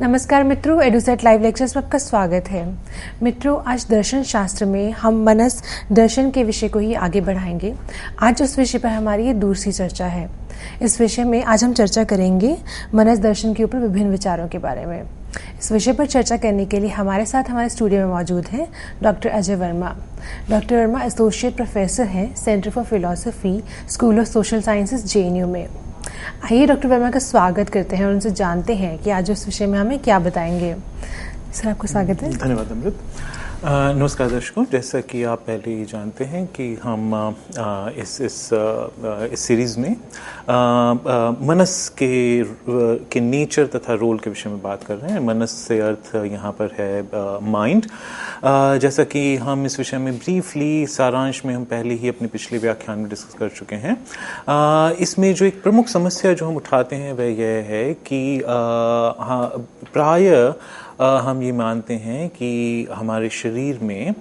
नमस्कार मित्रों, EDUSAT live lectures में आपका स्वागत है। मित्रों, आज दर्शन शास्त्र में हम मनस दर्शन के विषय को ही आगे बढ़ाएंगे। आज उस विषय पर हमारी ये दूसरी चर्चा है। इस विषय में आज हम चर्चा करेंगे मनस दर्शन के ऊपर विभिन्न विचारों के बारे में। इस विषय पर चर्चा करने के लिए हमारे साथ हमारे स्टूडियो में मौजूद हैं doctor Ajay Verma. Doctor Verma associate professor हैं centre for philosophy, school of social sciences, JNU में। आइए डॉक्टर वर्मा का स्वागत करते हैं और उनसे जानते हैं कि आज उस विषय में हमें क्या बताएंगे। सर, आपका स्वागत है। धन्यवाद अमृत। नमस्कार दर्शकों, जैसा कि आप पहले ही जानते हैं कि हम इस सीरीज़ में मनस के नेचर तथा रोल के विषय में बात कर रहे हैं। मनस से अर्थ यहाँ पर है माइंड। जैसा कि हम इस विषय में ब्रीफली सारांश में हम पहले ही अपने पिछले व्याख्यान में डिस्कस कर चुके हैं। इसमें जो एक प्रमुख समस्या जो हम उठाते हैं वह यह है कि प्रायः हम ये मानते हैं कि हमारे शरीर में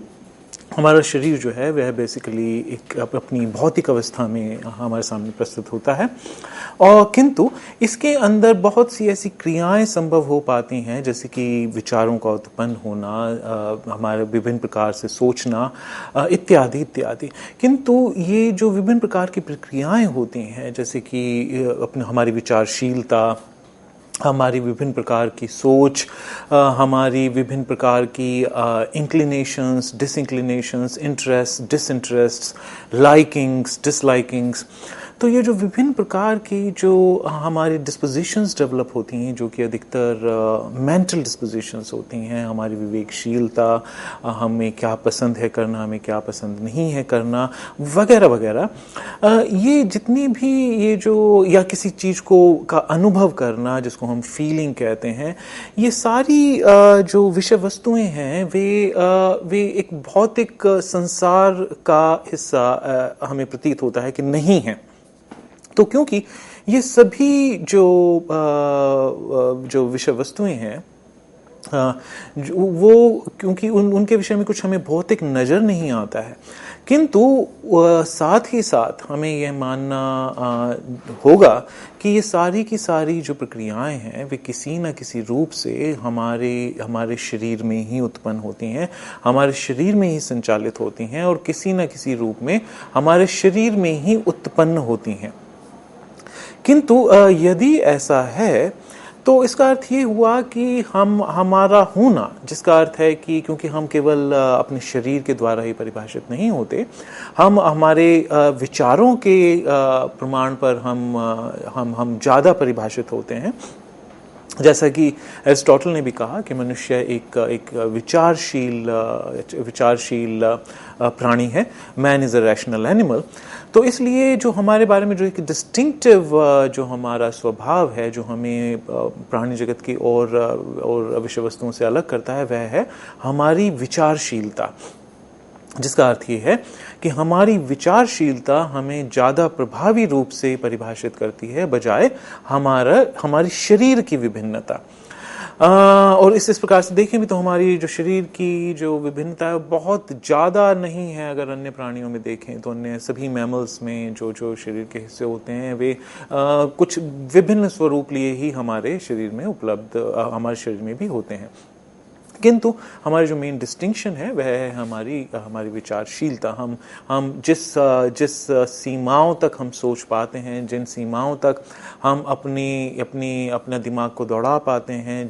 हमारा शरीर जो है वह बेसिकली एक अपनी भौतिक अवस्था में हमारे सामने प्रस्तुत होता है, और किंतु इसके अंदर बहुत सी ऐसी क्रियाएं संभव हो पाती हैं, जैसे कि विचारों का उत्पन्न होना, हमारे विभिन्न प्रकार से सोचना, इत्यादि इत्यादि। किंतु ये जो विभिन्न प्रकार की प्रक्रियाएं होती हैं, जैसे कि हमारी विचारशीलता, हमारी विभिन्न प्रकार की सोच, हमारी विभिन्न प्रकार की inclinations, disinclinations, interest, disinterest, likings, dislikings, तो ये जो विभिन्न प्रकार की जो हमारी डिस्पोजिशंस डेवलप होती हैं, जो कि अधिकतर मेंटल डिस्पोजिशंस होती हैं, हमारी विवेकशीलता, हमें क्या पसंद है करना, हमें क्या पसंद नहीं है करना, वगैरह वगैरह, ये जितनी भी ये जो या किसी चीज़ को का अनुभव करना जिसको हम फीलिंग कहते हैं, ये सारी जो विषय वस्तुएं हैं वे एक भौतिक संसार का हिस्सा हमें प्रतीत होता है कि नहीं है। तो क्योंकि ये सभी जो विषय वस्तुएं हैं वो क्योंकि उनके विषय में कुछ हमें भौतिक नज़र नहीं आता है, किंतु साथ ही साथ हमें यह मानना होगा कि ये सारी की सारी जो प्रक्रियाएं हैं वे किसी न किसी रूप से हमारे शरीर में ही उत्पन्न होती हैं, हमारे शरीर में ही संचालित होती हैं, और किसी न किसी रूप में हमारे शरीर में ही उत्पन्न होती हैं। किंतु यदि ऐसा है तो इसका अर्थ ये हुआ कि हमारा होना, जिसका अर्थ है कि क्योंकि हम केवल अपने शरीर के द्वारा ही परिभाषित नहीं होते, हम हमारे विचारों के प्रमाण पर हम ज़्यादा परिभाषित होते हैं। जैसा कि एरिस्टोटल ने भी कहा कि मनुष्य एक विचारशील प्राणी है, man is a rational animal. तो इसलिए जो हमारे बारे में जो एक डिस्टिंक्टिव जो हमारा स्वभाव है, जो हमें प्राणी जगत की और विषय वस्तुओं से अलग करता है, वह है हमारी विचारशीलता, जिसका अर्थ ये है कि हमारी विचारशीलता हमें ज़्यादा प्रभावी रूप से परिभाषित करती है बजाय हमारी शरीर की विभिन्नता। और इस प्रकार से देखें भी तो हमारी जो शरीर की जो विभिन्नता है बहुत ज़्यादा नहीं है। अगर अन्य प्राणियों में देखें तो अन्य सभी मैमल्स में जो शरीर के हिस्से होते हैं वे कुछ विभिन्न स्वरूप लिए ही हमारे शरीर में उपलब्ध हमारे शरीर में भी होते हैं, किंतु हमारी जो मेन डिस्टिंक्शन है वह है हमारी विचारशीलता। हम जिस सीमाओं तक हम सोच पाते हैं, जिन सीमाओं तक हम अपना दिमाग को दौड़ा पाते हैं,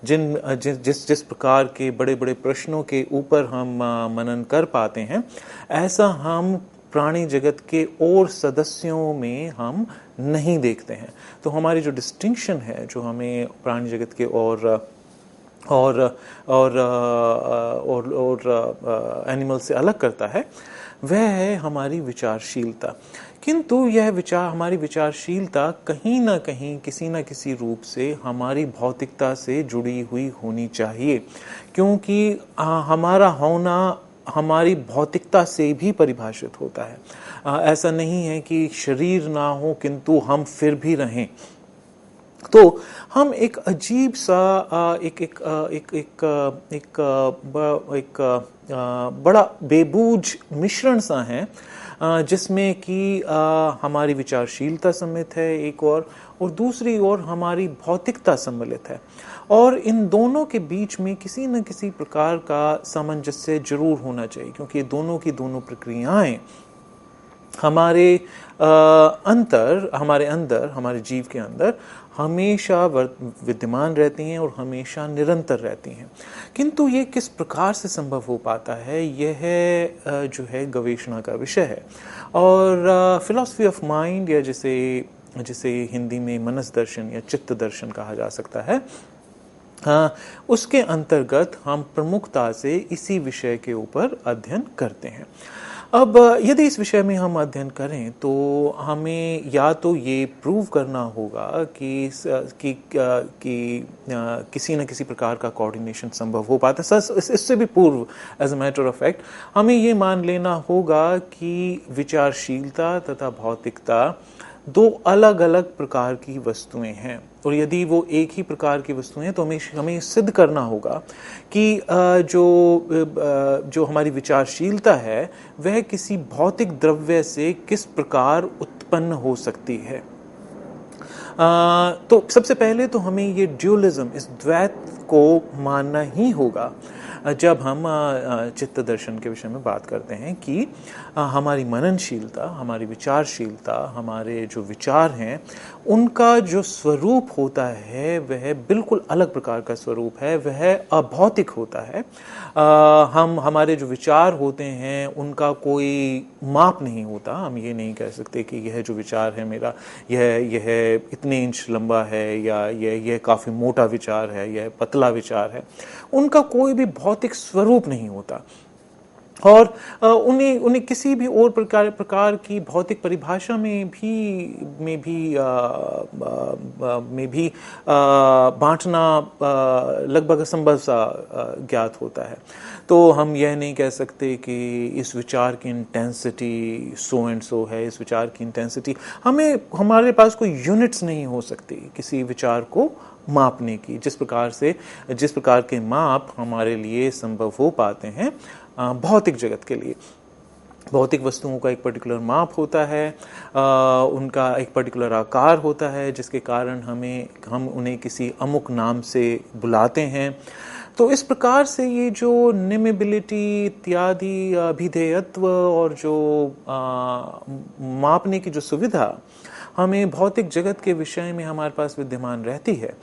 जिस प्रकार के बड़े बड़े प्रश्नों के ऊपर हम मनन कर पाते हैं, ऐसा हम प्राणी जगत के और सदस्यों में हम नहीं देखते हैं। तो हमारी जो डिस्टिंक्शन है, जो हमें प्राणी जगत के और एनिमल से अलग करता है, वह है हमारी विचारशीलता। किंतु हमारी विचारशीलता कहीं ना कहीं किसी न किसी रूप से हमारी भौतिकता से जुड़ी हुई होनी चाहिए, क्योंकि हमारा होना हमारी भौतिकता से भी परिभाषित होता है। ऐसा नहीं है कि शरीर ना हो किंतु हम फिर भी रहें। तो हम एक अजीब सा एक बड़ा बेबूझ मिश्रण सा है जिसमें कि हमारी विचारशीलता सम्मिलित है एक और दूसरी ओर हमारी भौतिकता सम्मिलित है। और इन दोनों के बीच में किसी न किसी प्रकार का सामंजस्य जरूर होना चाहिए, क्योंकि ये दोनों की दोनों प्रक्रियाएं हमारे अंदर हमारे जीव के अंदर हमेशा विद्यमान रहती हैं और हमेशा निरंतर रहती हैं। किंतु ये किस प्रकार से संभव हो पाता है, यह जो है गवेषणा का विषय है। और फिलॉसफी ऑफ माइंड, या जिसे हिंदी में मनस दर्शन या चित्त दर्शन कहा जा सकता है, उसके अंतर्गत हम प्रमुखता से इसी विषय के ऊपर अध्ययन करते हैं। अब यदि इस विषय में हम अध्ययन करें तो हमें या तो ये प्रूव करना होगा कि किसी न किसी प्रकार का कोऑर्डिनेशन संभव हो पाता है। इससे भी पूर्व, as a matter of fact, हमें ये मान लेना होगा कि विचारशीलता तथा भौतिकता दो अलग अलग प्रकार की वस्तुएं हैं। और यदि वो एक ही प्रकार की वस्तुएं हैं तो हमें सिद्ध करना होगा कि जो हमारी विचारशीलता है वह किसी भौतिक द्रव्य से किस प्रकार उत्पन्न हो सकती है। तो सबसे पहले तो हमें ये ड्यूअलिज्म, इस द्वैत को मानना ही होगा जब हम चित्त दर्शन के विषय में बात करते हैं कि हमारी मननशीलता, हमारी विचारशीलता, हमारे जो विचार हैं उनका जो स्वरूप होता है वह बिल्कुल अलग प्रकार का स्वरूप है, वह अभौतिक होता है। हमारे जो विचार होते हैं उनका कोई माप नहीं होता। हम ये नहीं कह सकते कि यह जो विचार है मेरा, यह इतने इंच लंबा है, या यह काफ़ी मोटा विचार है, यह पतला विचार है। उनका कोई भी भौतिक स्वरूप नहीं होता और उन्हें किसी भी और प्रकार की भौतिक परिभाषा में भी बांटना लगभग असंभव सा ज्ञात होता है। तो हम यह नहीं कह सकते कि इस विचार की इंटेंसिटी सो एंड सो है, इस विचार की इंटेंसिटी, हमारे पास कोई यूनिट्स नहीं हो सकती किसी विचार को मापने की, जिस प्रकार के माप हमारे लिए संभव हो पाते हैं भौतिक जगत के लिए। भौतिक वस्तुओं का एक पर्टिकुलर माप होता है, उनका एक पर्टिकुलर आकार होता है, जिसके कारण हम उन्हें किसी अमुक नाम से बुलाते हैं। तो इस प्रकार से ये जो निमेबिलिटी इत्यादि अभिधेयत्व और जो मापने की जो सुविधा हमें भौतिक जगत के विषय में हमारे पास विद्यमान रहती है,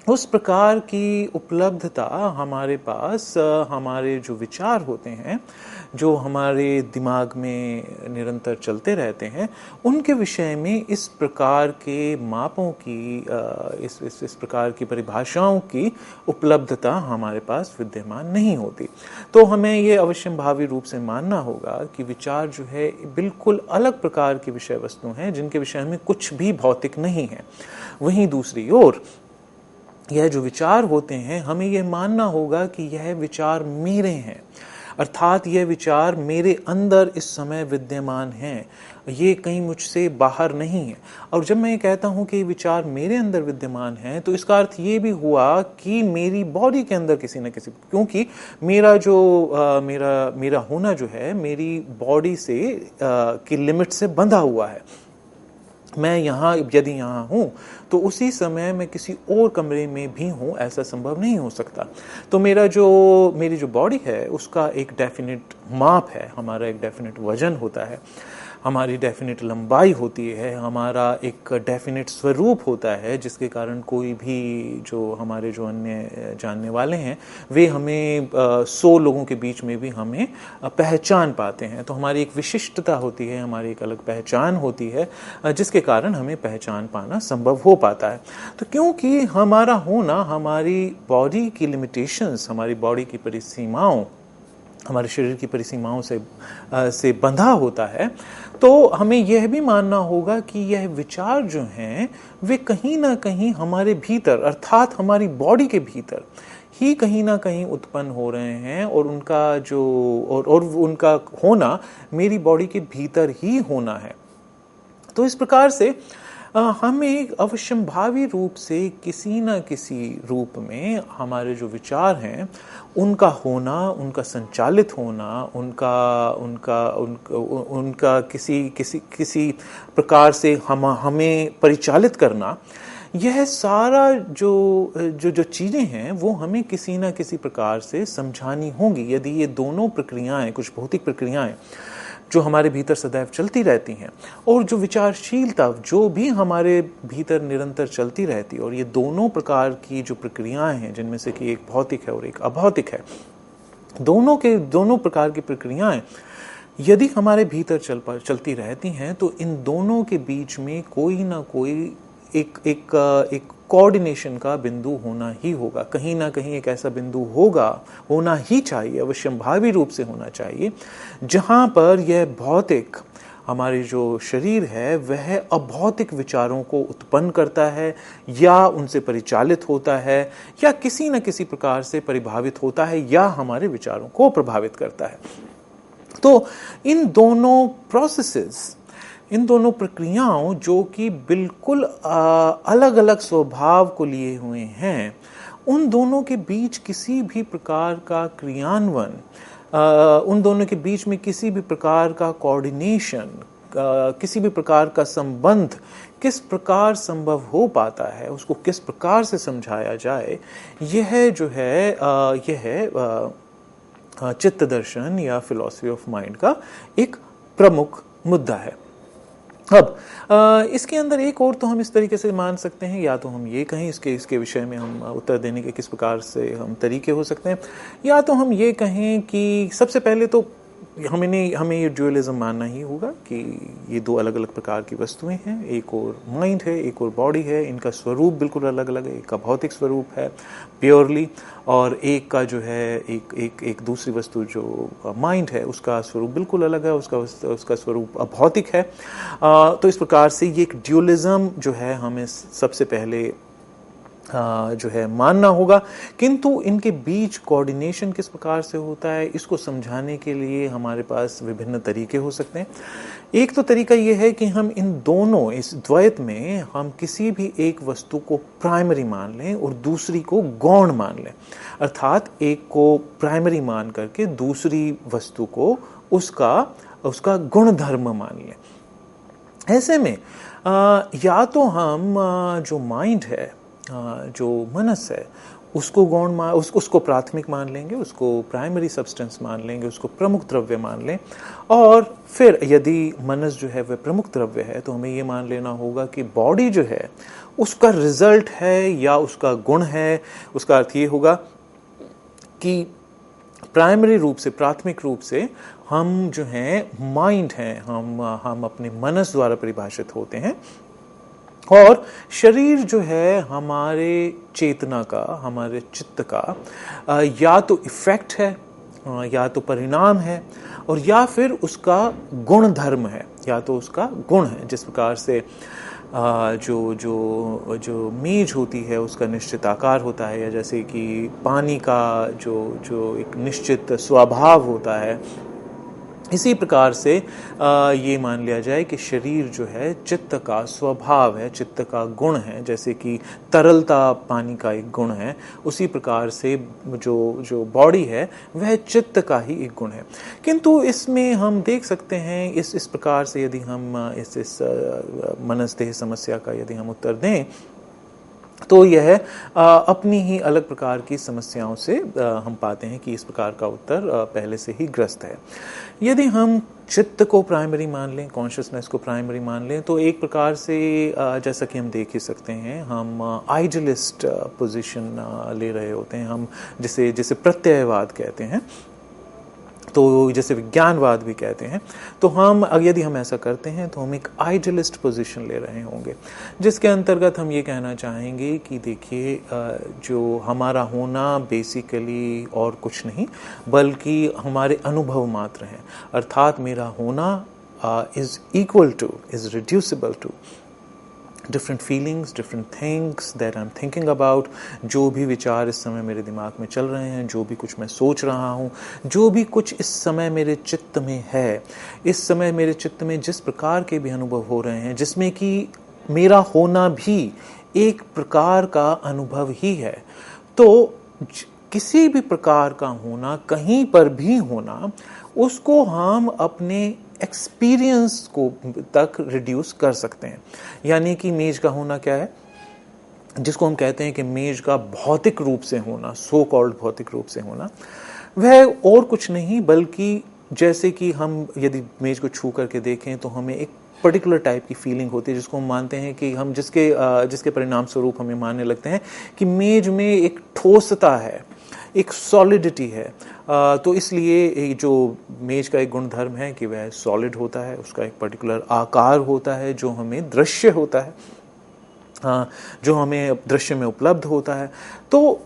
उस प्रकार की उपलब्धता हमारे पास हमारे जो विचार होते हैं, जो हमारे दिमाग में निरंतर चलते रहते हैं, उनके विषय में इस प्रकार के मापों की, इस प्रकार की परिभाषाओं की उपलब्धता हमारे पास विद्यमान नहीं होती। तो हमें ये अवश्यंभावी रूप से मानना होगा कि विचार जो है बिल्कुल अलग प्रकार की विषय वस्तु हैं, जिनके विषय में कुछ भी भौतिक नहीं है। वहीं दूसरी ओर यह जो विचार होते हैं, हमें यह मानना होगा कि यह विचार मेरे हैं, अर्थात यह विचार मेरे अंदर इस समय विद्यमान हैं, ये कहीं मुझसे बाहर नहीं है। और जब मैं ये कहता हूँ कि विचार मेरे अंदर विद्यमान हैं, तो इसका अर्थ ये भी हुआ कि मेरी बॉडी के अंदर किसी न किसी, क्योंकि मेरा होना जो है मेरी बॉडी से की लिमिट से बंधा हुआ है। मैं यदि यहाँ हूँ तो उसी समय मैं किसी और कमरे में भी हूँ, ऐसा संभव नहीं हो सकता। तो मेरी जो बॉडी है उसका एक डेफिनेट माप है, हमारा एक डेफिनेट वजन होता है, हमारी डेफिनेट लंबाई होती है, हमारा एक डेफिनेट स्वरूप होता है, जिसके कारण कोई भी हमारे जो अन्य जानने वाले हैं वे हमें 100 लोगों के बीच में भी हमें पहचान पाते हैं। तो हमारी एक विशिष्टता होती है, हमारी एक अलग पहचान होती है, जिसके कारण हमें पहचान पाना संभव हो पाता है। तो क्योंकि हमारा होना हमारी बॉडी की लिमिटेशंस, हमारी बॉडी की परिसीमाओं, हमारे शरीर की परिसीमाओं से बंधा होता है, तो हमें यह भी मानना होगा कि यह विचार जो हैं वे कहीं ना कहीं हमारे भीतर, अर्थात हमारी बॉडी के भीतर ही कहीं ना कहीं उत्पन्न हो रहे हैं, और उनका होना मेरी बॉडी के भीतर ही होना है। तो इस प्रकार से हमें अवश्यंभावी रूप से किसी न किसी रूप में हमारे जो विचार हैं उनका होना, उनका संचालित होना, उनका किसी प्रकार से हमें परिचालित करना, यह सारा जो चीज़ें हैं वो हमें किसी न किसी प्रकार से समझानी होंगी। यदि ये दोनों प्रक्रियाएं, कुछ भौतिक प्रक्रियाएं जो हमारे भीतर सदैव चलती रहती हैं, और जो विचारशीलता जो भी हमारे भीतर निरंतर चलती रहती है, और ये दोनों प्रकार की जो प्रक्रियाएं हैं जिनमें से कि एक भौतिक है और एक अभौतिक है, दोनों प्रकार की प्रक्रियाएं यदि हमारे भीतर चलती रहती हैं तो इन दोनों के बीच में कोई ना कोई एक कोऑर्डिनेशन का बिंदु होना ही होगा। कहीं ना कहीं एक ऐसा बिंदु होना ही चाहिए, अवश्यंभावी रूप से होना चाहिए, जहां पर यह भौतिक हमारे जो शरीर है वह अभौतिक विचारों को उत्पन्न करता है, या उनसे परिचालित होता है, या किसी न किसी प्रकार से परिभावित होता है, या हमारे विचारों को प्रभावित करता है। तो इन दोनों प्रोसेसेस, इन दोनों प्रक्रियाओं जो कि बिल्कुल अलग अलग स्वभाव को लिए हुए हैं, उन दोनों के बीच किसी भी प्रकार का क्रियान्वयन, उन दोनों के बीच में किसी भी प्रकार का कोऑर्डिनेशन, किसी भी प्रकार का संबंध किस प्रकार संभव हो पाता है, उसको किस प्रकार से समझाया जाए, यह जो है चित्त दर्शन या फिलॉसफी ऑफ माइंड का एक प्रमुख मुद्दा है। अब इसके अंदर एक और तो हम इस तरीके से मान सकते हैं, या तो हम ये कहें इसके विषय में हम उत्तर देने के किस प्रकार से हम तरीके हो सकते हैं, या तो हम ये कहें कि सबसे पहले तो हमें ये ड्यूअलिज्म मानना ही होगा कि ये दो अलग अलग प्रकार की वस्तुएं हैं, एक और माइंड है, एक और बॉडी है, इनका स्वरूप बिल्कुल अलग अलग है। एक का भौतिक स्वरूप है प्योरली, और एक का जो है एक दूसरी वस्तु जो माइंड है उसका स्वरूप बिल्कुल अलग है, उसका स्वरूप अभौतिक है। तो इस प्रकार से ये एक ड्यूअलिज्म जो है हमें सबसे पहले जो है मानना होगा। किंतु इनके बीच कोऑर्डिनेशन किस प्रकार से होता है, इसको समझाने के लिए हमारे पास विभिन्न तरीके हो सकते हैं। एक तो तरीका यह है कि हम इन दोनों, इस द्वैत में हम किसी भी एक वस्तु को प्राइमरी मान लें और दूसरी को गौण मान लें, अर्थात एक को प्राइमरी मान करके दूसरी वस्तु को उसका गुण धर्म मान लें। ऐसे में या तो हम जो माइंड है, जो मनस है, उसको प्राथमिक मान लेंगे, उसको प्राइमरी सब्सटेंस मान लेंगे, उसको प्रमुख द्रव्य मान लें, और फिर यदि मनस जो है वह प्रमुख द्रव्य है तो हमें ये मान लेना होगा कि बॉडी जो है उसका रिजल्ट है या उसका गुण है। उसका अर्थ ये होगा कि प्राइमरी रूप से, प्राथमिक रूप से हम जो हैं माइंड हैं, हम अपने मनस द्वारा परिभाषित होते हैं, और शरीर जो है हमारे चेतना का, हमारे चित्त का या तो इफेक्ट है, या तो परिणाम है, और या फिर उसका गुण धर्म है, या तो उसका गुण है। जिस प्रकार से जो मेज होती है उसका निश्चित आकार होता है, या जैसे कि पानी का जो एक निश्चित स्वभाव होता है, इसी प्रकार से ये मान लिया जाए कि शरीर जो है चित्त का स्वभाव है, चित्त का गुण है। जैसे कि तरलता पानी का एक गुण है, उसी प्रकार से जो बॉडी है वह चित्त का ही एक गुण है। किंतु इसमें हम देख सकते हैं, इस प्रकार से यदि हम इस मनस्देह समस्या का यदि हम उत्तर दें तो यह अपनी ही अलग प्रकार की समस्याओं से हम पाते हैं कि इस प्रकार का उत्तर पहले से ही ग्रस्त है। यदि हम चित्त को प्राइमरी मान लें, कॉन्शियसनेस को प्राइमरी मान लें, तो एक प्रकार से जैसा कि हम देख ही सकते हैं, हम आइडियलिस्ट पोजीशन ले रहे होते हैं, हम जिसे प्रत्ययवाद कहते हैं, तो जैसे विज्ञानवाद भी कहते हैं। तो यदि हम ऐसा करते हैं तो हम एक आइडियलिस्ट पोजीशन ले रहे होंगे, जिसके अंतर्गत हम ये कहना चाहेंगे कि देखिए, जो हमारा होना बेसिकली और कुछ नहीं बल्कि हमारे अनुभव मात्र हैं, अर्थात मेरा होना is reducible to different feelings, different things that I am thinking about. जो भी विचार इस समय मेरे दिमाग में चल रहे हैं, जो भी कुछ मैं सोच रहा हूँ, जो भी कुछ इस समय मेरे चित्त में है, इस समय मेरे चित्त में जिस प्रकार के भी अनुभव हो रहे हैं, जिसमें कि मेरा होना भी एक प्रकार का अनुभव ही है। तो किसी भी प्रकार का होना, कहीं पर भी होना, उसको हम अपने एक्सपीरियंस को तक रिड्यूस कर सकते हैं। यानी कि मेज का होना क्या है, जिसको हम कहते हैं कि मेज का भौतिक रूप से होना, सो कॉल्ड भौतिक रूप से होना, वह और कुछ नहीं बल्कि जैसे कि हम यदि मेज को छू करके देखें तो हमें एक पर्टिकुलर टाइप की फीलिंग होती है, जिसको हम मानते हैं कि हम जिसके परिणाम स्वरूप हमें मानने लगते हैं कि मेज में एक ठोसता है, एक सॉलिडिटी है। तो इसलिए जो मेज का एक गुणधर्म है कि वह सॉलिड होता है, उसका एक पर्टिकुलर आकार होता है जो हमें दृश्य होता है, जो हमें दृश्य में उपलब्ध होता है। तो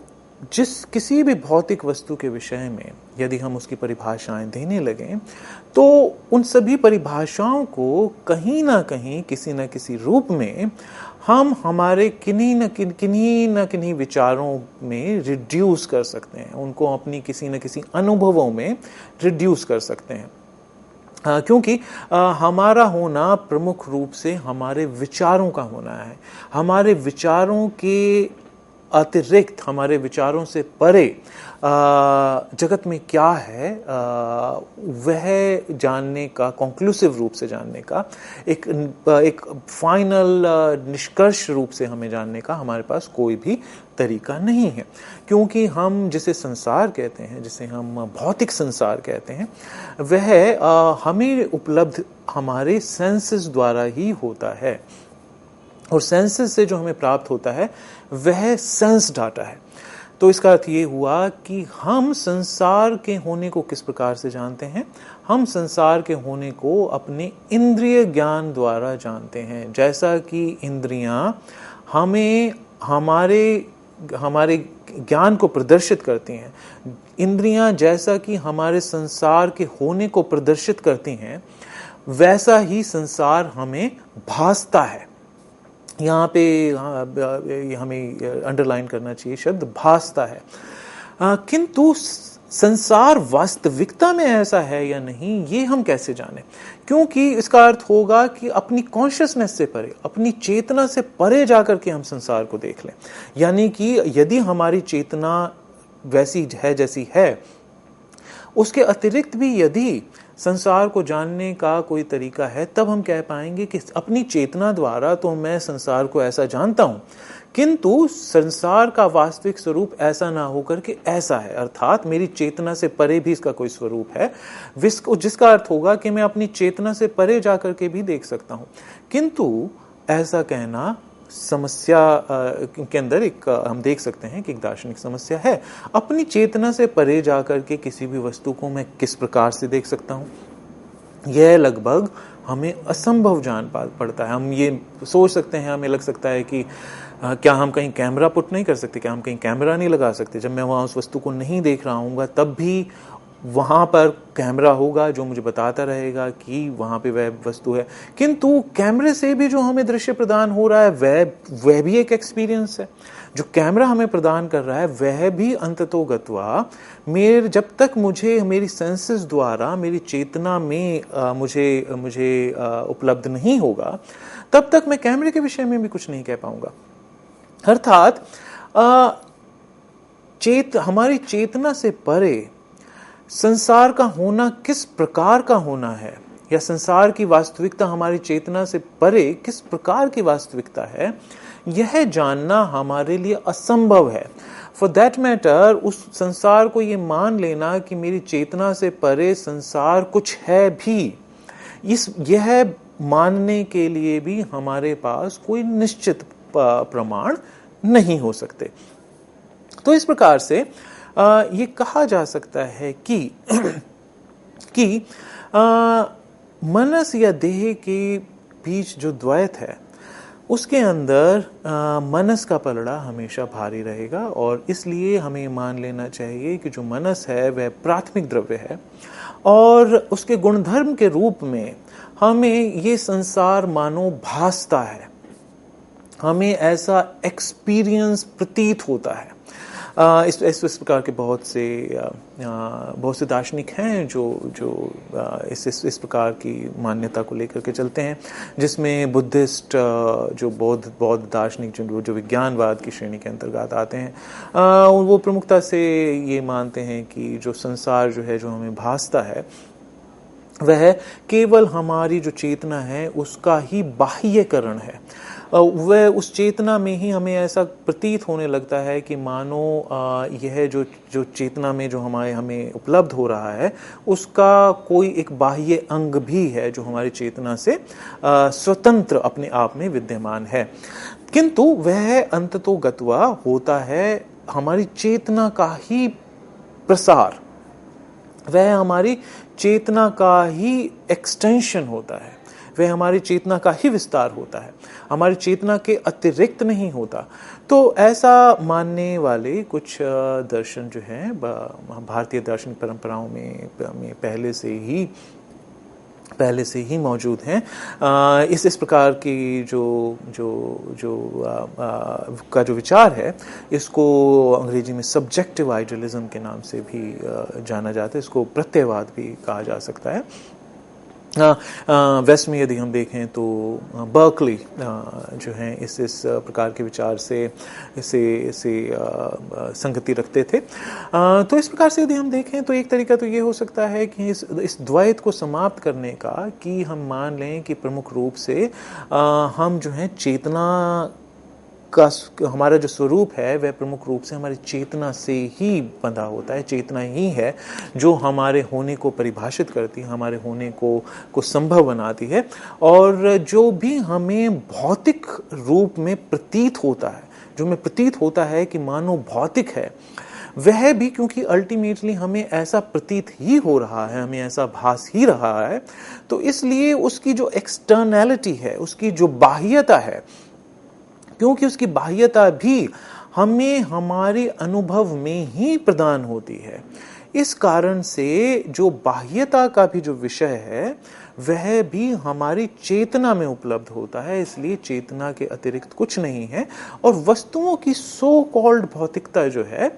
किसी भी भौतिक वस्तु के विषय में यदि हम उसकी परिभाषाएं देने लगें तो उन सभी परिभाषाओं को कहीं ना कहीं किसी न किसी रूप में हम हमारे किन्हीं न किन्हीं विचारों में रिड्यूस कर सकते हैं, उनको अपनी किसी न किसी अनुभवों में रिड्यूस कर सकते हैं। क्योंकि हमारा होना प्रमुख रूप से हमारे विचारों का होना है। हमारे विचारों के अतिरिक्त, हमारे विचारों से परे जगत में क्या है वह जानने का, कॉन्क्लूसिव रूप से जानने का, एक फाइनल निष्कर्ष रूप से हमें जानने का हमारे पास कोई भी तरीका नहीं है। क्योंकि हम जिसे संसार कहते हैं, जिसे हम भौतिक संसार कहते हैं, वह हमें उपलब्ध हमारे सेंसेस द्वारा ही होता है। और सेंसेस से जो हमें प्राप्त होता है वह सेंस डाटा है। तो इसका अर्थ ये हुआ कि हम संसार के होने को किस प्रकार से जानते हैं, हम संसार के होने को अपने इंद्रिय ज्ञान द्वारा जानते हैं। जैसा कि इंद्रियां हमें हमारे ज्ञान को प्रदर्शित करती हैं, इंद्रियां जैसा कि हमारे संसार के होने को प्रदर्शित करती हैं, वैसा ही संसार हमें भासता है। यहाँ पे हमें अंडरलाइन करना चाहिए शब्द भासता है। किंतु संसार वास्तविकता में ऐसा है या नहीं, ये हम कैसे जाने? क्योंकि इसका अर्थ होगा कि अपनी कॉन्शियसनेस से परे, अपनी चेतना से परे जाकर के हम संसार को देख लें। यानी कि यदि हमारी चेतना वैसी है जैसी है, उसके अतिरिक्त भी यदि संसार को जानने का कोई तरीका है, तब हम कह पाएंगे कि अपनी चेतना द्वारा तो मैं संसार को ऐसा जानता हूं, किंतु संसार का वास्तविक स्वरूप ऐसा ना होकर के ऐसा है, अर्थात मेरी चेतना से परे भी इसका कोई स्वरूप है, जिसका अर्थ होगा कि मैं अपनी चेतना से परे जाकर के भी देख सकता हूं। किंतु ऐसा कहना समस्या के अंदर एक हम देख सकते हैं कि एक दार्शनिक समस्या है। अपनी चेतना से परे जाकर के किसी भी वस्तु को मैं किस प्रकार से देख सकता हूं, यह लगभग हमें असंभव जान पड़ता है। हम ये सोच सकते हैं, हमें लग सकता है कि क्या हम कहीं कैमरा पुट नहीं कर सकते, क्या हम कहीं कैमरा नहीं लगा सकते? जब मैं वहां उस वस्तु को नहीं देख रहा हूँ तब भी वहां पर कैमरा होगा जो मुझे बताता रहेगा कि वहां पे वह वस्तु है। किंतु कैमरे से भी जो हमें दृश्य प्रदान हो रहा है वह भी एक एक्सपीरियंस है। जो कैमरा हमें प्रदान कर रहा है वह भी अंततोगत्वा जब तक मुझे मेरी सेंसेस द्वारा, मेरी चेतना में मुझे उपलब्ध नहीं होगा, तब तक मैं कैमरे के विषय में भी कुछ नहीं कह पाऊंगा। अर्थात हमारी चेतना से परे संसार का होना किस प्रकार का होना है, या संसार की वास्तविकता हमारी चेतना से परे किस प्रकार की वास्तविकता है, यह जानना हमारे लिए असंभव है। फॉर दैट मैटर उस संसार को ये मान लेना कि मेरी चेतना से परे संसार कुछ है भी, यह मानने के लिए भी हमारे पास कोई निश्चित प्रमाण नहीं हो सकते। तो इस प्रकार से ये कहा जा सकता है कि मनस या देह के बीच जो द्वैत है उसके अंदर मनस का पलड़ा हमेशा भारी रहेगा, और इसलिए हमें मान लेना चाहिए कि जो मनस है वह प्राथमिक द्रव्य है, और उसके गुणधर्म के रूप में हमें ये संसार मानो भासता है, हमें ऐसा एक्सपीरियंस प्रतीत होता है। इस प्रकार के बहुत से दार्शनिक हैं जो इस प्रकार की मान्यता को लेकर के चलते हैं, जिसमें बुद्धिस्ट जो बौद्ध दार्शनिक जो विज्ञानवाद की श्रेणी के अंतर्गत आते हैं, वो प्रमुखता से ये मानते हैं कि जो संसार जो है, जो हमें भासता है, वह केवल हमारी जो चेतना है उसका ही बाह्यकरण है। वह उस चेतना में ही हमें ऐसा प्रतीत होने लगता है कि मानो यह जो चेतना में जो हमें उपलब्ध हो रहा है, उसका कोई एक बाह्य अंग भी है जो हमारी चेतना से स्वतंत्र अपने आप में विद्यमान है, किंतु वह अंततोगत्वा होता है हमारी चेतना का ही प्रसार, वह हमारी चेतना का ही एक्सटेंशन होता है, वह हमारी चेतना का ही विस्तार होता है, हमारी चेतना के अतिरिक्त नहीं होता। तो ऐसा मानने वाले कुछ दर्शन जो हैं भारतीय दार्शनिक परंपराओं में पहले से ही मौजूद हैं। इस प्रकार की का जो विचार है, इसको अंग्रेजी में सब्जेक्टिव आइडियलिज्म के नाम से भी जाना जाता है, इसको प्रत्ययवाद भी कहा जा सकता है। वेस्ट में यदि हम देखें तो बर्कली जो हैं इस प्रकार के विचार से इसे संगति रखते थे। तो इस प्रकार से यदि हम देखें तो एक तरीका तो ये हो सकता है कि इस द्वैत को समाप्त करने का, कि हम मान लें कि प्रमुख रूप से हम जो हैं चेतना का, हमारा जो स्वरूप है वह प्रमुख रूप से हमारी चेतना से ही बंधा होता है। चेतना ही है जो हमारे होने को परिभाषित करती है, हमारे होने को संभव बनाती है, और जो भी हमें भौतिक रूप में प्रतीत होता है, जो हमें प्रतीत होता है कि मानो भौतिक है, वह भी क्योंकि अल्टीमेटली हमें ऐसा प्रतीत ही हो रहा है, हमें ऐसा भास ही रहा है, तो इसलिए उसकी जो एक्सटर्नैलिटी है, उसकी जो बाह्यता है, क्योंकि उसकी बाह्यता भी हमें हमारे अनुभव में ही प्रदान होती है, इस कारण से जो बाह्यता का भी जो विषय है वह भी हमारी चेतना में उपलब्ध होता है। इसलिए चेतना के अतिरिक्त कुछ नहीं है, और वस्तुओं की सो कॉल्ड भौतिकता जो है